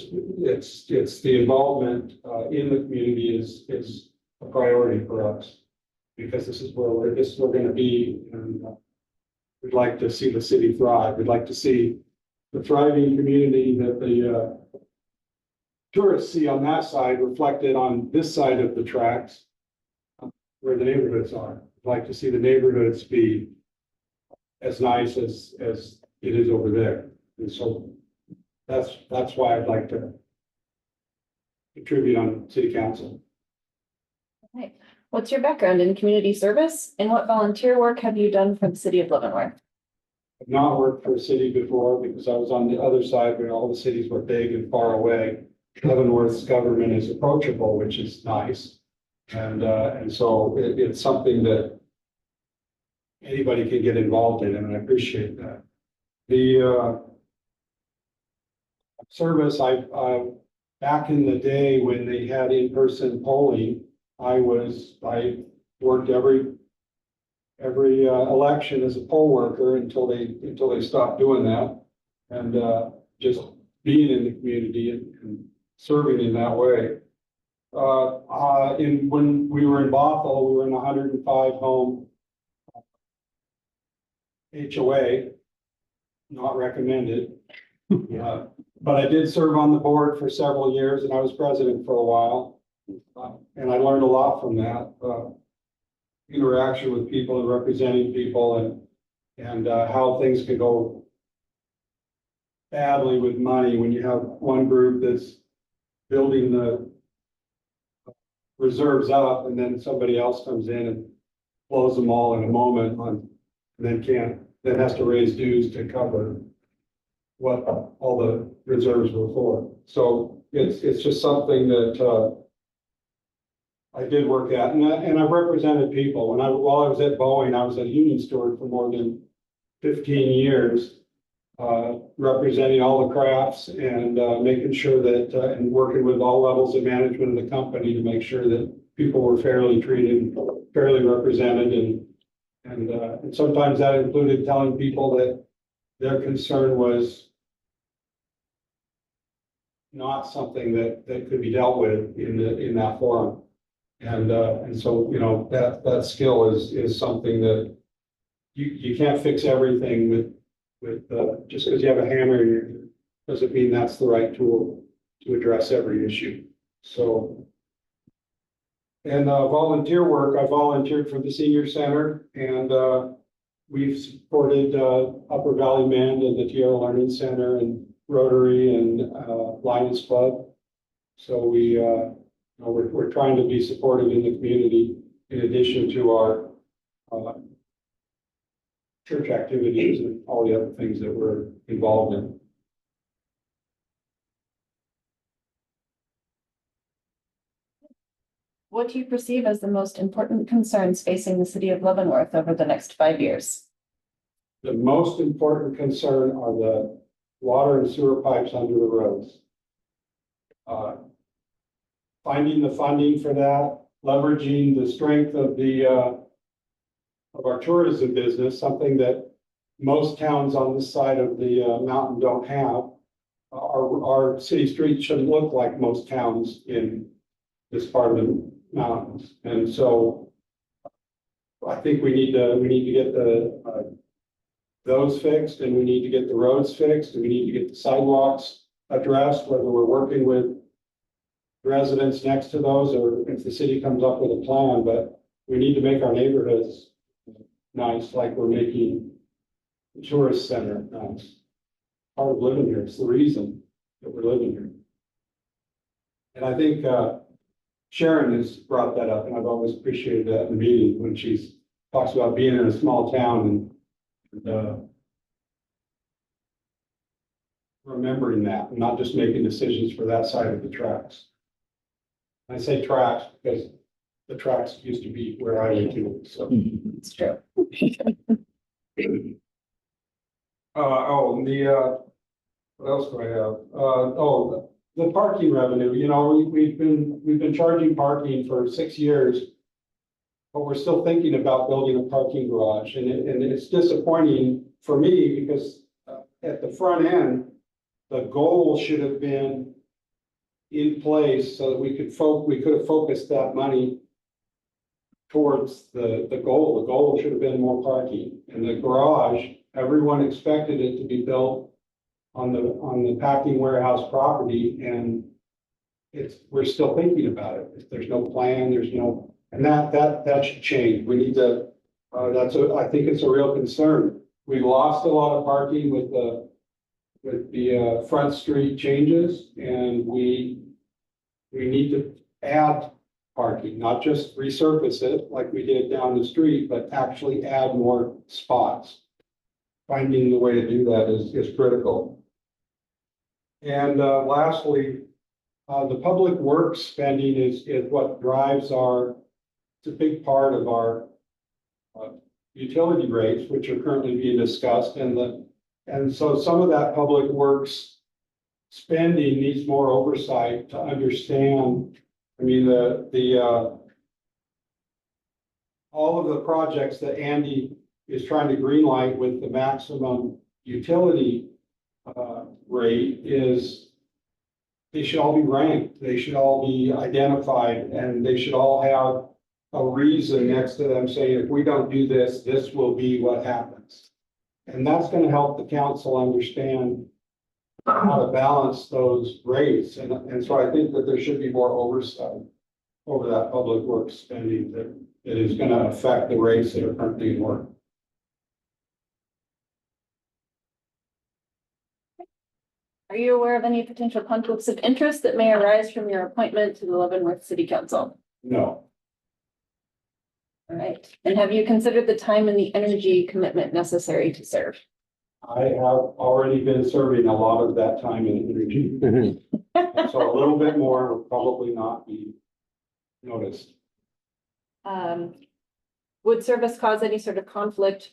the involvement in the community is a priority for us, because this is where we're going to be, and we'd like to see the city thrive. We'd like to see the thriving community that the tourists see on that side reflected on this side of the tracks, where the neighborhoods are. I'd like to see the neighborhoods be as nice as it is over there. And so that's why I'd like to contribute on city council. Okay. What's your background in community service, and what volunteer work have you done for the city of Leavenworth? I've not worked for a city before because I was on the other side where all the cities were big and far away. Leavenworth's government is approachable, which is nice. And so it's something that anybody can get involved in, and I appreciate that. The service, back in the day when they had in-person polling, I worked every election as a poll worker until they stopped doing that, and just being in the community and serving in that way. When we were in Bothell, we were in 105 home HOA, not recommended. But I did serve on the board for several years, and I was president for a while. And I learned a lot from that, interaction with people and representing people, and how things can go badly with money when you have one group that's building the reserves up, and then somebody else comes in and blows them all in a moment and then has to raise dues to cover what all the reserves were for. So it's just something that I did work at, and I represented people. While I was at Boeing, I was a union steward for more than 15 years, representing all the crafts and making sure that, and working with all levels of management of the company to make sure that people were fairly treated, fairly represented, and sometimes that included telling people that their concern was not something that could be dealt with in that forum. And so, you know, that skill is something that you can't fix everything with just because you have a hammer in your hand, doesn't mean that's the right tool to address every issue. So, and volunteer work, I volunteered for the senior center, and we've supported Upper Valley Mend and the Tierra Learning Center and Rotary and Lions Club. So we're trying to be supportive in the community in addition to our church activities and all the other things that we're involved in. What do you perceive as the most important concerns facing the city of Leavenworth over the next 5 years? The most important concern are the water and sewer pipes under the roads. Finding the funding for that, leveraging the strength of of our tourism business, something that most towns on this side of the mountain don't have. Our city streets shouldn't look like most towns in this part of the mountains, and so I think we need to get those fixed, and we need to get the roads fixed, and we need to get the sidewalks addressed, whether we're working with residents next to those, or if the city comes up with a plan, but we need to make our neighborhoods nice, like we're making the tourist center nice. Part of living here, it's the reason that we're living here. And I think, Sharon has brought that up, and I've always appreciated that in the meeting when she's talks about being in a small town and remembering that, and not just making decisions for that side of the tracks. I say tracks because the tracks used to be where I lived too, so. It's true. What else do I have? The parking revenue, you know, we've been charging parking for 6 years. But we're still thinking about building a parking garage, and it's disappointing for me because at the front end, the goal should have been in place so that we could have focused that money towards the goal. The goal should have been more parking. And the garage, everyone expected it to be built on the packing warehouse property, and we're still thinking about it. There's no plan, and that should change. We need to, I think it's a real concern. We lost a lot of parking with the front street changes, and we need to add parking, not just resurface it like we did down the street, but actually add more spots. Finding the way to do that is critical. And lastly, the public works spending is what drives it's a big part of our utility rates, which are currently being discussed, and so some of that public works spending needs more oversight to understand. I mean, all of the projects that Andy is trying to greenlight with the maximum utility rate they should all be ranked, they should all be identified, and they should all have a reason next to them saying, if we don't do this, this will be what happens. And that's going to help the council understand how to balance those rates. And so I think that there should be more oversight over that public works spending that is going to affect the rates that are currently in work. Are you aware of any potential conflicts of interest that may arise from your appointment to the Leavenworth City Council? No. All right. And have you considered the time and the energy commitment necessary to serve? I have already been serving a lot of that time and energy. So a little bit more will probably not be noticed. Would service cause any sort of conflict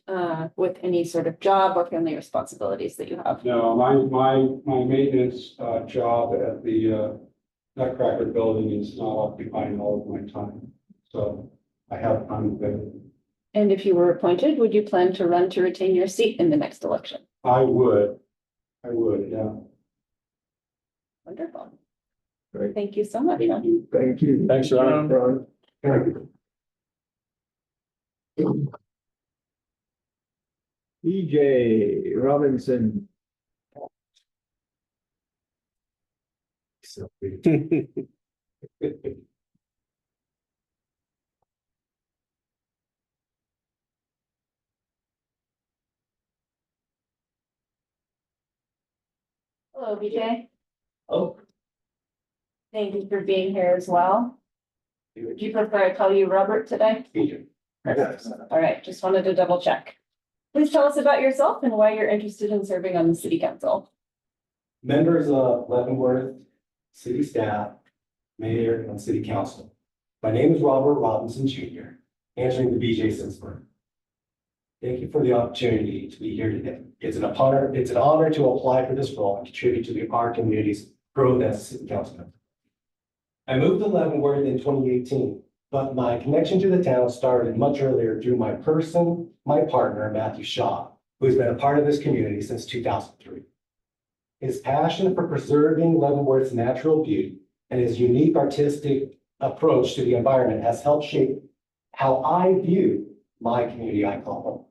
with any sort of job or family responsibilities that you have? No, my maintenance job at the Nutcracker building is not occupying all of my time. So I have time available. And if you were appointed, would you plan to run to retain your seat in the next election? I would, yeah. Wonderful. Great. Thank you so much. Thank you. Thanks, Ron. BeeJay Robinson. Hello, BeeJay. Oh. Thank you for being here as well. Do you prefer I call you Robert today? All right, just wanted to double check. Please tell us about yourself and why you're interested in serving on the city council. Members of Leavenworth, city staff, mayor, and city council. My name is Robert Robinson Jr., answering the BeeJay Simsburg. Thank you for the opportunity to be here today. It's an honor to apply for this role and contribute to our community's growth as a city councilman. I moved to Leavenworth in 2018, but my connection to the town started much earlier through my partner, Matthew Shaw, who has been a part of this community since 2003. His passion for preserving Leavenworth's natural beauty and his unique artistic approach to the environment has helped shape how I view my community I call home.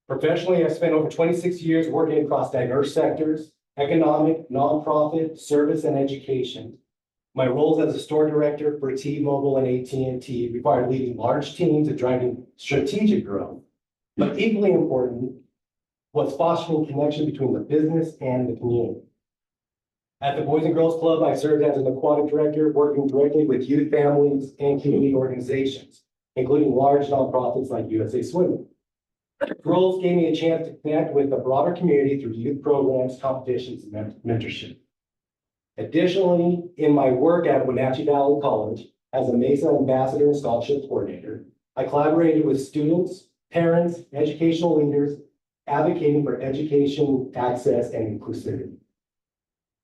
Professionally, I've spent over 26 years working across diverse sectors, economic, nonprofit, service, and education. My roles as a store director for T-Mobile and AT&T required leading large teams and driving strategic growth. But equally important was fostering connection between the business and the community. At the Boys and Girls Club, I served as an aquatic director, working directly with youth families and community organizations, including large nonprofits like USA Swimming. Roles gave me a chance to connect with the broader community through youth programs, competitions, and mentorship. Additionally, in my work at Wenatchee Valley College as a Mesa Ambassador and Scholarship Coordinator, I collaborated with students, parents, educational leaders, advocating for education, access, and inclusivity.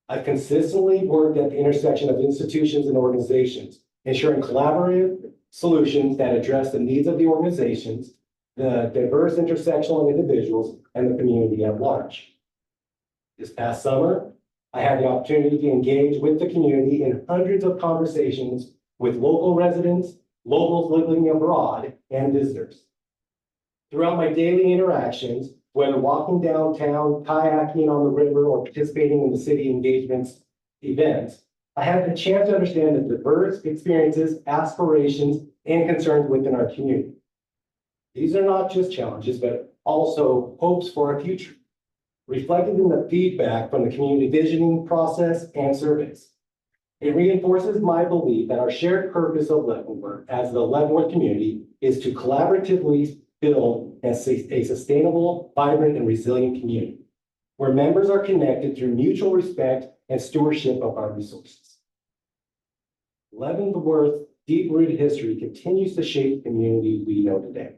I've consistently worked at the intersection of institutions and organizations, ensuring collaborative solutions that address the needs of the organizations, the diverse intersectional individuals, and the community at large. This past summer, I had the opportunity to engage with the community in hundreds of conversations with local residents, locals living abroad, and visitors. Throughout my daily interactions, whether walking downtown, kayaking on the river, or participating in the city engagements events, I had the chance to understand the diverse experiences, aspirations, and concerns within our community. These are not just challenges, but also hopes for a future, reflected in the feedback from the community visioning process and surveys. It reinforces my belief that our shared purpose of Leavenworth as the Leavenworth community is to collaboratively build a sustainable, vibrant, and resilient community, where members are connected through mutual respect and stewardship of our resources. Leavenworth's deep-rooted history continues to shape the community we know today.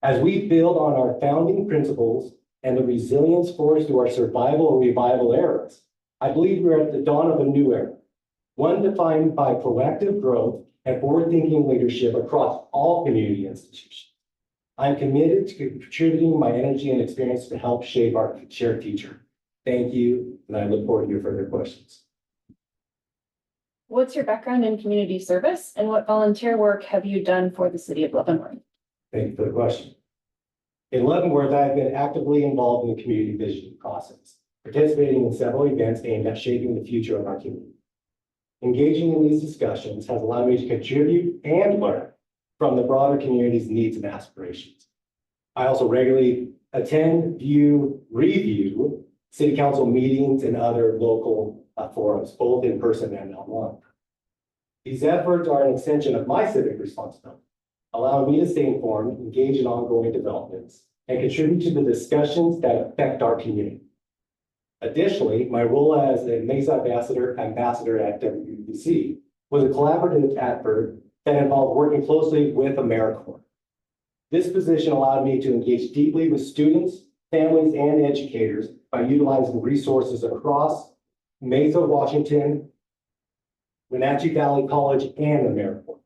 As we build on our founding principles and the resilience forged through our survival and revival eras, I believe we're at the dawn of a new era, one defined by proactive growth and forward-thinking leadership across all community institutions. I'm committed to contributing my energy and experience to help shape our shared future. Thank you, and I look forward to your further questions. What's your background in community service and what volunteer work have you done for the city of Leavenworth? Thank you for the question. In Leavenworth, I've been actively involved in the community visioning process, participating in several events aimed at shaping the future of our community. Engaging in these discussions has allowed me to contribute and learn from the broader community's needs and aspirations. I also regularly attend, review city council meetings and other local forums, both in person and online. These efforts are an extension of my civic responsibility, allowing me to stay informed, engage in ongoing developments, and contribute to the discussions that affect our community. Additionally, my role as a Mesa ambassador at WBC was a collaborative effort that involved working closely with AmeriCorps. This position allowed me to engage deeply with students, families, and educators by utilizing resources across Mesa, Washington, Wenatchee Valley College, and AmeriCorps.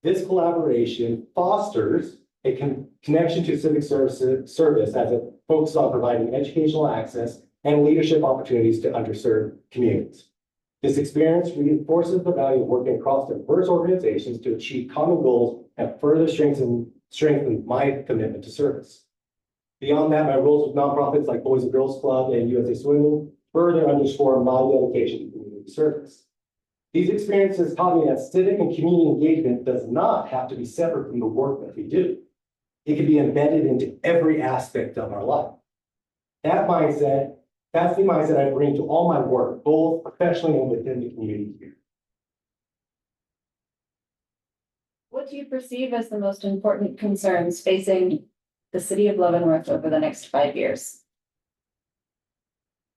This collaboration fosters a connection to civic service as it focuses on providing educational access and leadership opportunities to underserved communities. This experience reinforces the value of working across diverse organizations to achieve common goals and further strengthen my commitment to service. Beyond that, my roles with nonprofits like Boys and Girls Club and USA Swimming further underscore my dedication to community service. These experiences taught me that civic and community engagement does not have to be separate from the work that we do. It can be embedded into every aspect of our life. That's the mindset I bring to all my work, both professionally and within the community here. What do you perceive as the most important concerns facing the city of Leavenworth over the next 5 years?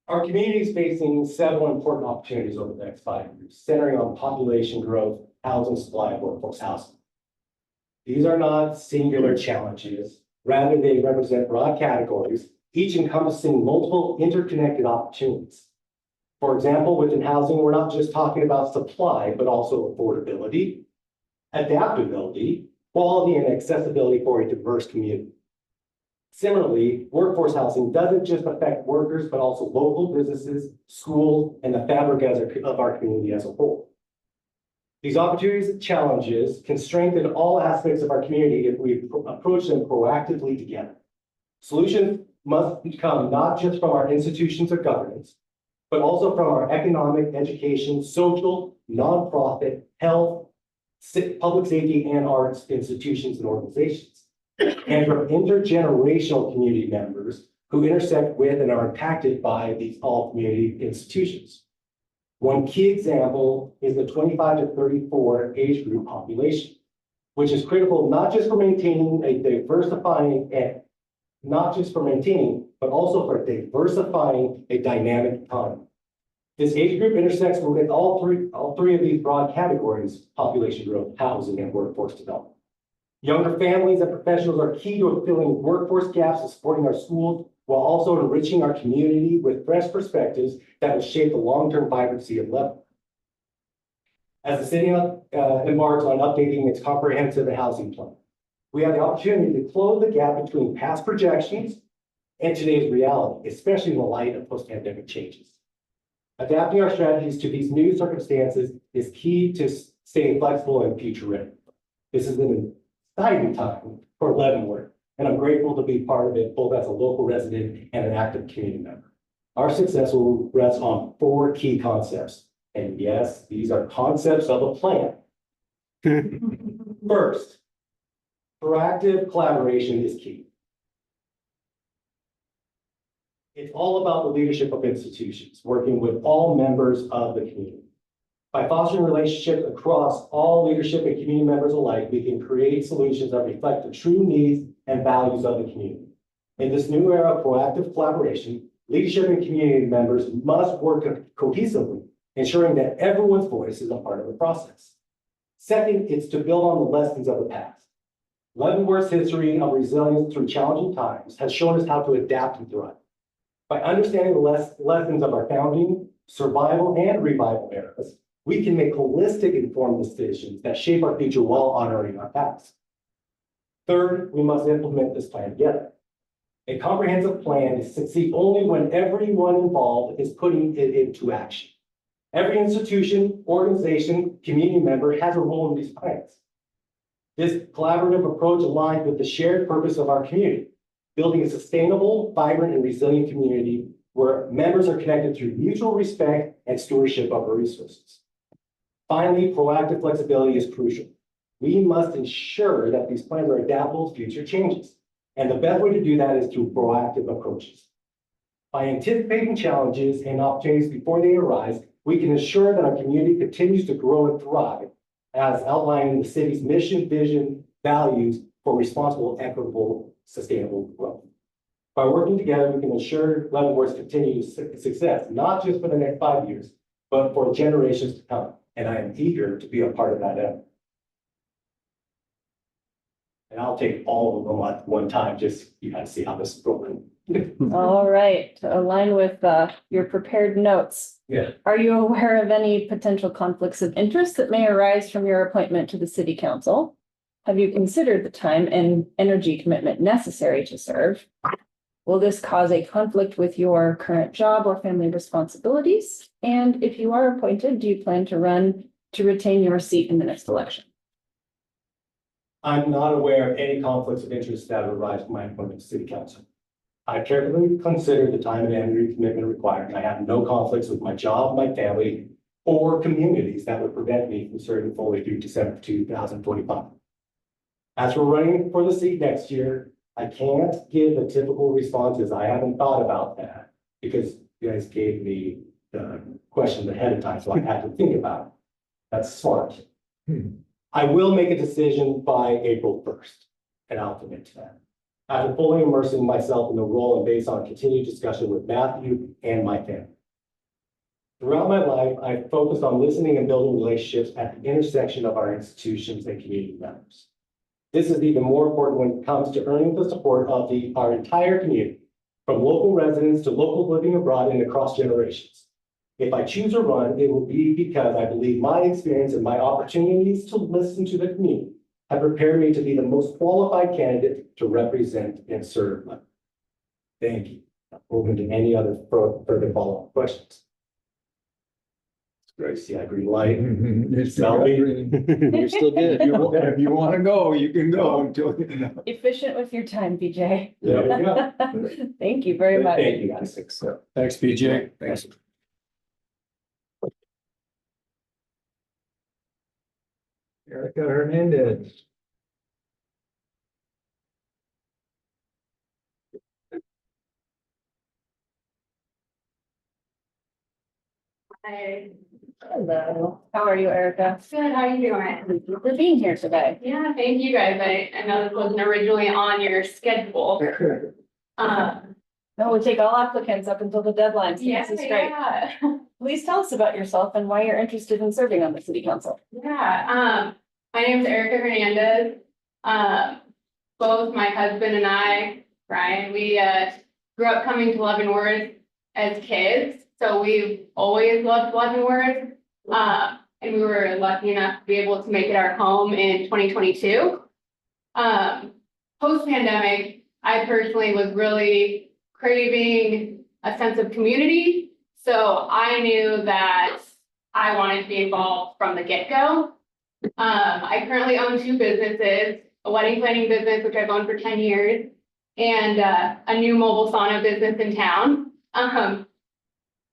Our community is facing several important opportunities over the next 5 years, centering on population growth, housing supply, and workforce housing. These are not singular challenges. Rather, they represent broad categories, each encompassing multiple interconnected opportunities. For example, within housing, we're not just talking about supply, but also affordability, adaptability, quality, and accessibility for a diverse community. Similarly, workforce housing doesn't just affect workers, but also local businesses, schools, and the fabric of our community as a whole. These opportunities and challenges can strengthen all aspects of our community if we approach them proactively together. Solutions must come not just from our institutions of governance, but also from our economic, education, social, nonprofit, health, public safety, and arts institutions and organizations, and from intergenerational community members who intersect with and are impacted by these all community institutions. One key example is the 25 to 34 age group population, which is critical not just for maintaining a diversifying and not just for maintaining, but also for diversifying a dynamic economy. This age group intersects with all three of these broad categories: population growth, housing, and workforce development. Younger families and professionals are key to filling workforce gaps and supporting our schools, while also enriching our community with fresh perspectives that will shape the long-term vibrancy of Leavenworth. As the city embarks on updating its comprehensive housing plan, we have the opportunity to close the gap between past projections and today's reality, especially in the light of post-pandemic changes. Adapting our strategies to these new circumstances is key to staying flexible and future ready. This is an exciting time for Leavenworth, and I'm grateful to be part of it, both as a local resident and an active community member. Our success will rest on 4 key concepts. And yes, these are concepts of a plan. First, proactive collaboration is key. It's all about the leadership of institutions, working with all members of the community. By fostering relationships across all leadership and community members alike, we can create solutions that reflect the true needs and values of the community. In this new era of proactive collaboration, leadership and community members must work cohesively, ensuring that everyone's voice is a part of the process. Second, it's to build on the lessons of the past. Leavenworth's history of resilience through challenging times has shown us how to adapt and thrive. By understanding the lessons of our founding, survival, and revival eras, we can make holistic, informed decisions that shape our future while honoring our past. Third, we must implement this plan together. A comprehensive plan succeeds only when everyone involved is putting it into action. Every institution, organization, community member has a role in these plans. This collaborative approach aligns with the shared purpose of our community, building a sustainable, vibrant, and resilient community where members are connected through mutual respect and stewardship of our resources. Finally, proactive flexibility is crucial. We must ensure that these plans are adaptable to future changes. And the best way to do that is through proactive approaches. By anticipating challenges and opportunities before they arise, we can ensure that our community continues to grow and thrive, as outlined in the city's mission, vision, values for responsible, equitable, sustainable growth. By working together, we can ensure Leavenworth's continued success, not just for the next 5 years, but for generations to come. And I am eager to be a part of that effort. And I'll take all of them at one time, just you guys see how this is going. All right, to align with your prepared notes. Yeah. Are you aware of any potential conflicts of interest that may arise from your appointment to the city council? Have you considered the time and energy commitment necessary to serve? Will this cause a conflict with your current job or family responsibilities? And if you are appointed, do you plan to run to retain your seat in the next election? I'm not aware of any conflicts of interest that arise from my appointment to city council. I carefully considered the time and energy commitment required, and I have no conflicts with my job, my family, or communities that would prevent me from serving fully through December 2025. As for running for the seat next year, I can't give the typical responses. I haven't thought about that because you guys gave me the questions ahead of time, so I had to think about it. That's smart. I will make a decision by April 1st, and I'll commit to that. After fully immersing myself in the role and based on continued discussion with Matthew and my family. Throughout my life, I've focused on listening and building relationships at the intersection of our institutions and community members. This is even more important when it comes to earning the support of our entire community, from local residents to locals living abroad and across generations. If I choose to run, it will be because I believe my experience and my opportunities to listen to the community have prepared me to be the most qualified candidate to represent and serve them. Thank you. Open to any other further follow-up questions. Great, see, I green light. You're still good. If you want to go, you can go until. Efficient with your time, BeeJay. There we go. Thank you very much. Thank you, guys. Thanks, BeeJay. Thanks. Erika Hernandez. Hi, Hello, how are you, Erica? good, how you doing? Thank you for being here today. Yeah, thank you guys. I know this wasn't originally on your schedule. No, we take all applicants up until the deadline, so Yeah, this is great. yeah. Please tell us about yourself and why you're interested in serving on the city council. Yeah, my name is Erika Hernandez. Both my husband and I, Brian, we grew up coming to Leavenworth as kids, so we've always loved Leavenworth. And we were lucky enough to be able to make it our home in 2022. Post-pandemic, I personally was really craving a sense of community. So I knew that I wanted to be involved from the get-go. I currently own 2 businesses, a wedding planning business, which I've owned for 10 years, and a new mobile sauna business in town.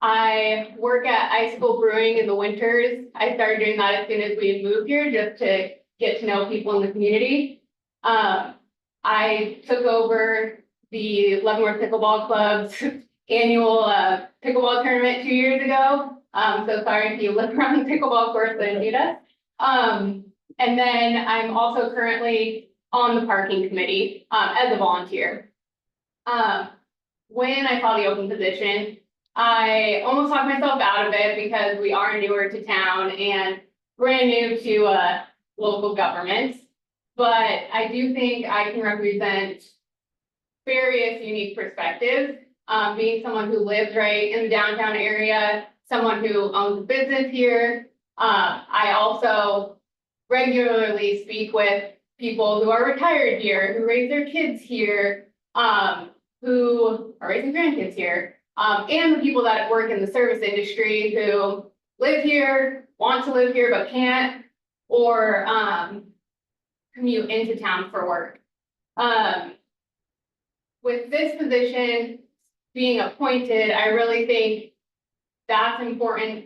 I work at Icicle Brewing in the winters. I started doing that as soon as we had moved here, just to get to know people in the community. I took over the Leavenworth Pickleball Club's annual pickleball tournament 2 years ago. So sorry if you live around the pickleball course and do that. And then I'm also currently on the parking committee as a volunteer. When I saw the open position, I almost talked myself out of it because we are newer to town and brand new to local government. But I do think I can represent various unique perspectives, being someone who lives right in the downtown area, someone who owns a business here. I also regularly speak with people who are retired here, who raise their kids here, who are raising grandkids here, and the people that work in the service industry who live here, want to live here but can't, or commute into town for work. With this position being appointed, I really think that's important.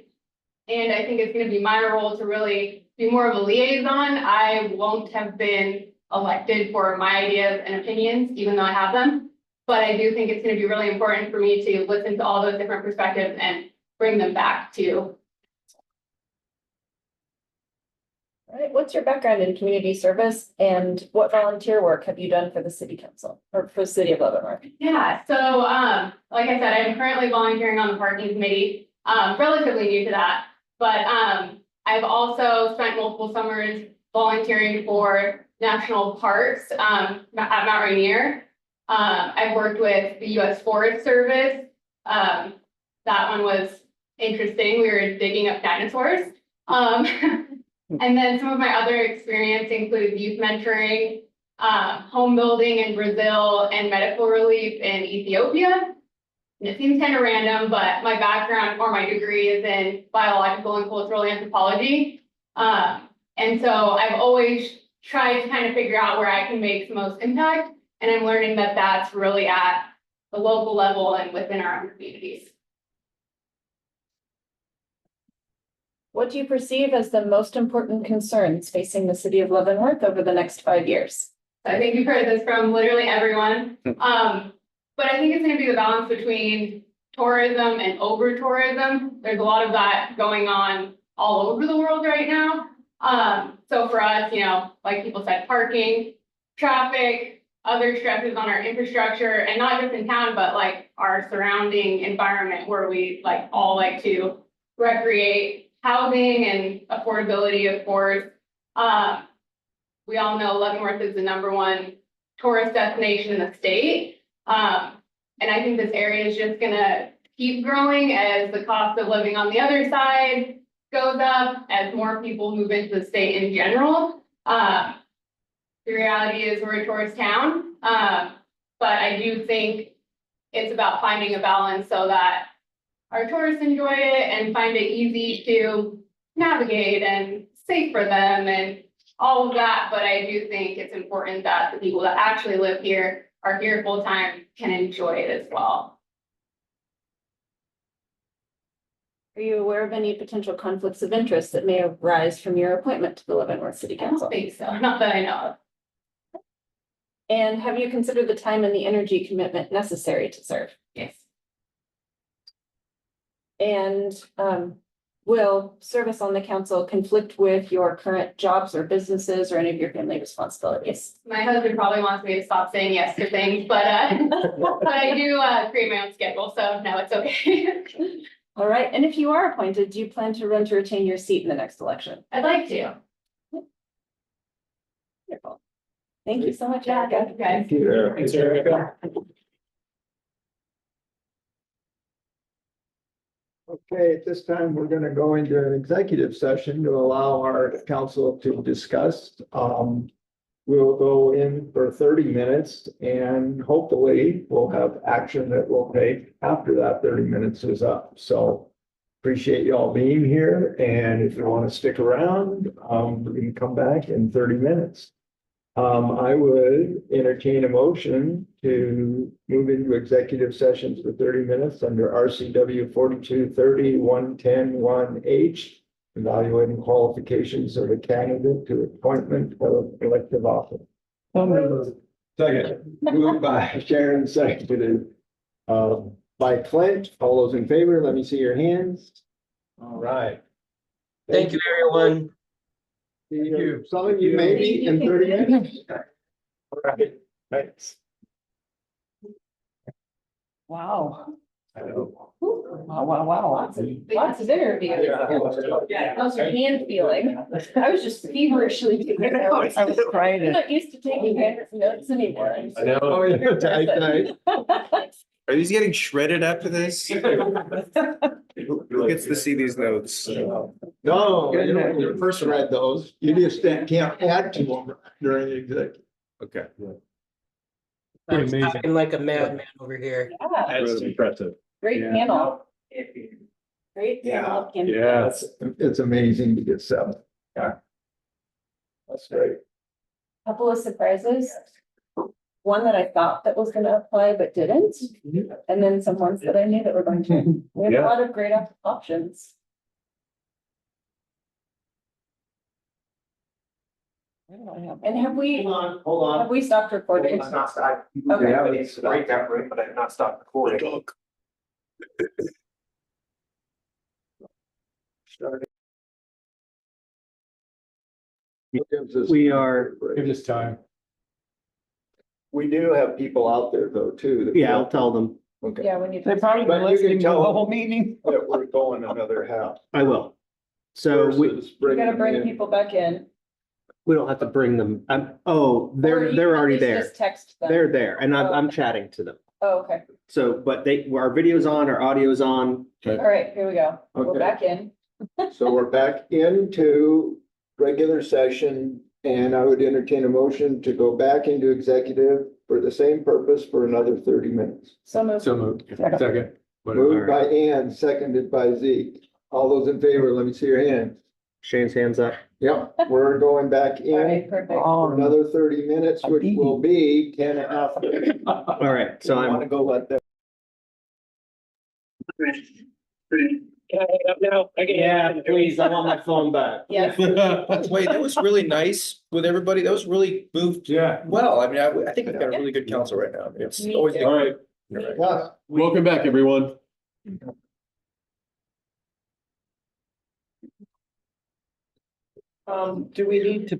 And I think it's going to be my role to really be more of a liaison. I won't have been elected for my ideas and opinions, even though I have them. But I do think it's going to be really important for me to listen to all those different perspectives and bring them back to. All right, what's your background in community service and what volunteer work have you done for the city council or for the city of Leavenworth? Yeah, so like I said, I'm currently volunteering on the parking committee, relatively new to that. But I've also spent multiple summers volunteering for national parks at Mount Rainier. I've worked with the U.S. Forest Service. That one was interesting. We were digging up dinosaurs. And then some of my other experience includes youth mentoring, home building in Brazil, and medical relief in Ethiopia. And it seems kind of random, but my background or my degree is in biological and cultural anthropology. And so I've always tried to kind of figure out where I can make the most impact. And I'm learning that that's really at the local level and within our own communities. What do you perceive as the most important concerns facing the city of Leavenworth over the next 5 years? I think you've heard this from literally everyone. But I think it's going to be the balance between tourism and over tourism. There's a lot of that going on all over the world right now. So for us, you know, like people said, parking, traffic, other stresses on our infrastructure, and not just in town, but like our surrounding environment where we like all like to recreate, housing and affordability, of course. We all know Leavenworth is the #1 tourist destination in the state. And I think this area is just gonna keep growing as the cost of living on the other side goes up, as more people move into the state in general. The reality is we're a tourist town, but I do think it's about finding a balance so that our tourists enjoy it and find it easy to navigate and safe for them and all of that. But I do think it's important that the people that actually live here, are here full time, can enjoy it as well. Are you aware of any potential conflicts of interest that may arise from your appointment to the Leavenworth City I don't Council? think so, not that I know of. And have you considered the time and the energy commitment necessary to serve? Yes. And will service on the council conflict with your current jobs or businesses or any of your family responsibilities? My husband probably wants me to stop saying yes to things, but but I do create my own schedule, so no, it's okay. All right, and if you are appointed, do you plan to run to retain your seat in the next election? I'd like to. Wonderful. Thank you so much, Yeah, Erica. thank you guys. Thanks, Erika. Okay, at this time, we're gonna go into an executive session to allow our council to discuss. We'll go in for 30 minutes and hopefully we'll have action that we'll take after that 30 minutes is up. So appreciate you all being here, and if you want to stick around, we can come back in 30 minutes. I would entertain a motion to move into executive sessions for 30 minutes under RCW 4230-110-1H, evaluating qualifications of a candidate to appointment of elective office. Second, moved by Sharon, seconded by Clint. All those in favor, let me see your hands. All right. Thank you, everyone. Thank you. Some of you maybe in 30 minutes. All right, thanks. Wow. I know. Wow. Lots of interviews. How's your hand feeling? I was just feverishly taking notes. I was trying I'm not used to taking notes anymore. I know. Oh, yeah, tight. Are these getting shredded after this? Who gets to see these notes? No, you don't you first read those. You just can't add to them during the executive. Okay. I'm talking like a madman over here. Yeah, That's impressive. great panel. Great. Yeah. panel of candidates. Yeah, it's amazing to get seven. Yeah. That's great. Couple of surprises. One that I thought that was gonna apply but didn't, and then some ones that I knew that were going to. We have a lot of great options. And have we stopped recording? It's not stopped. Okay. Yeah, it's breakout room, but I've not stopped recording. We are, Give us time. We do have people out there though, too. that- yeah, I'll tell them. Okay. Yeah, we need. They probably But been you can listening to the tell them whole meeting. that we're going another half. I will. So we versus We gotta bringing bring in- people back in. don't have to bring them. Or you They're can already at least there. Just text them. They're there and I'm Okay. chatting to them. Oh, okay. So, but our video's on, our audio's on. All right, here we go. We're Okay. back in. So we're back into regular session, and I would entertain a motion to go back into executive for the same purpose for another 30 minutes. So moved. moved. Second. Moved by Ann, seconded by Zeke. All those in favor, let me see your hand. Shane's hands up. Yep, we're going back All right, in perfect. for another 30 minutes, which will be 10 after. All right, so I I'm, want to go let them. yeah, please, I want my phone back. Yes. Wait, that was really nice with everybody. That was really moved Yeah. well. I mean, I think we've got a really good council right now. It's Me always. too. All right. Right. Welcome back, everyone. Do we need to,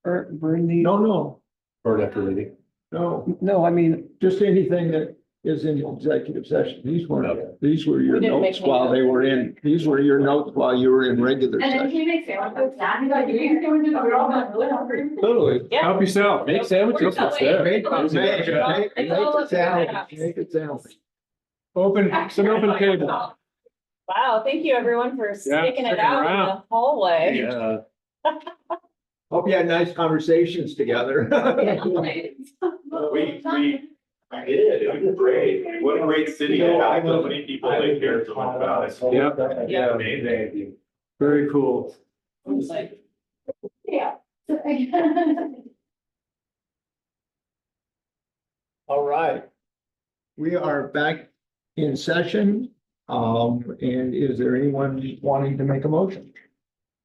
burn these? No. Or after leaving. No, No, I mean, just anything that is in executive session. These were your We didn't make notes any while they notes. were in, these were your notes while you were in regular And then session. can you make sandwiches? Yeah, you got your sandwiches, we're all not really hungry. Totally. Yeah. Help yourself. Make sandwiches. We're not waiting. Make It's all it sandwich. up to the Make it sandwich. Wow, thank you everyone for sticking it sticking out in around. the hallway. Yeah. Hope you had nice conversations together. I did, it was great. What a great city to have so many people that care so much about it. Yeah. Amazing. Very cool. Yeah. All right. We are back in session And is there anyone wanting to make a motion?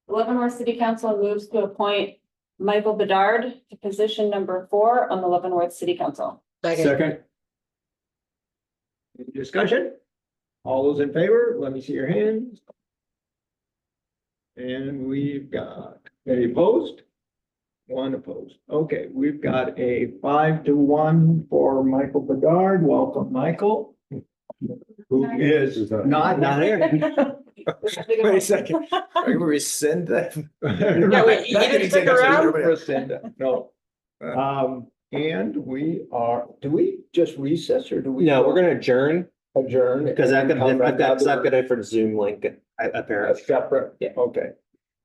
Leavenworth City Council moves to appoint Michael Bedard to position number 4 on the Leavenworth City Council. Second. Any discussion? All those in favor, let me see your hands. And we've got, any opposed? One opposed. Okay, we've got a 5-1 for Michael Bedard. Welcome, Michael. Who is not here. Wait a second. Are you gonna rescind that? Yeah, wait, he didn't stick around? No. And we are, do we just recess or do we? No, we're gonna adjourn Adjourn. because I've got and come back a out different Zoom link a apparently. separate, Yeah. okay.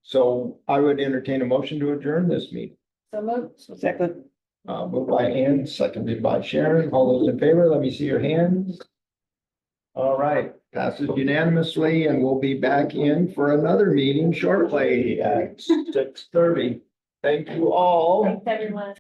So I would entertain a motion to adjourn this meeting. So moved. Second. Moved by Ann, seconded by Sharon. All those in favor, let me see your hands. All right, passes unanimously, and we'll be back in for another meeting shortly at 6:30. Thank you all. Thanks, everyone.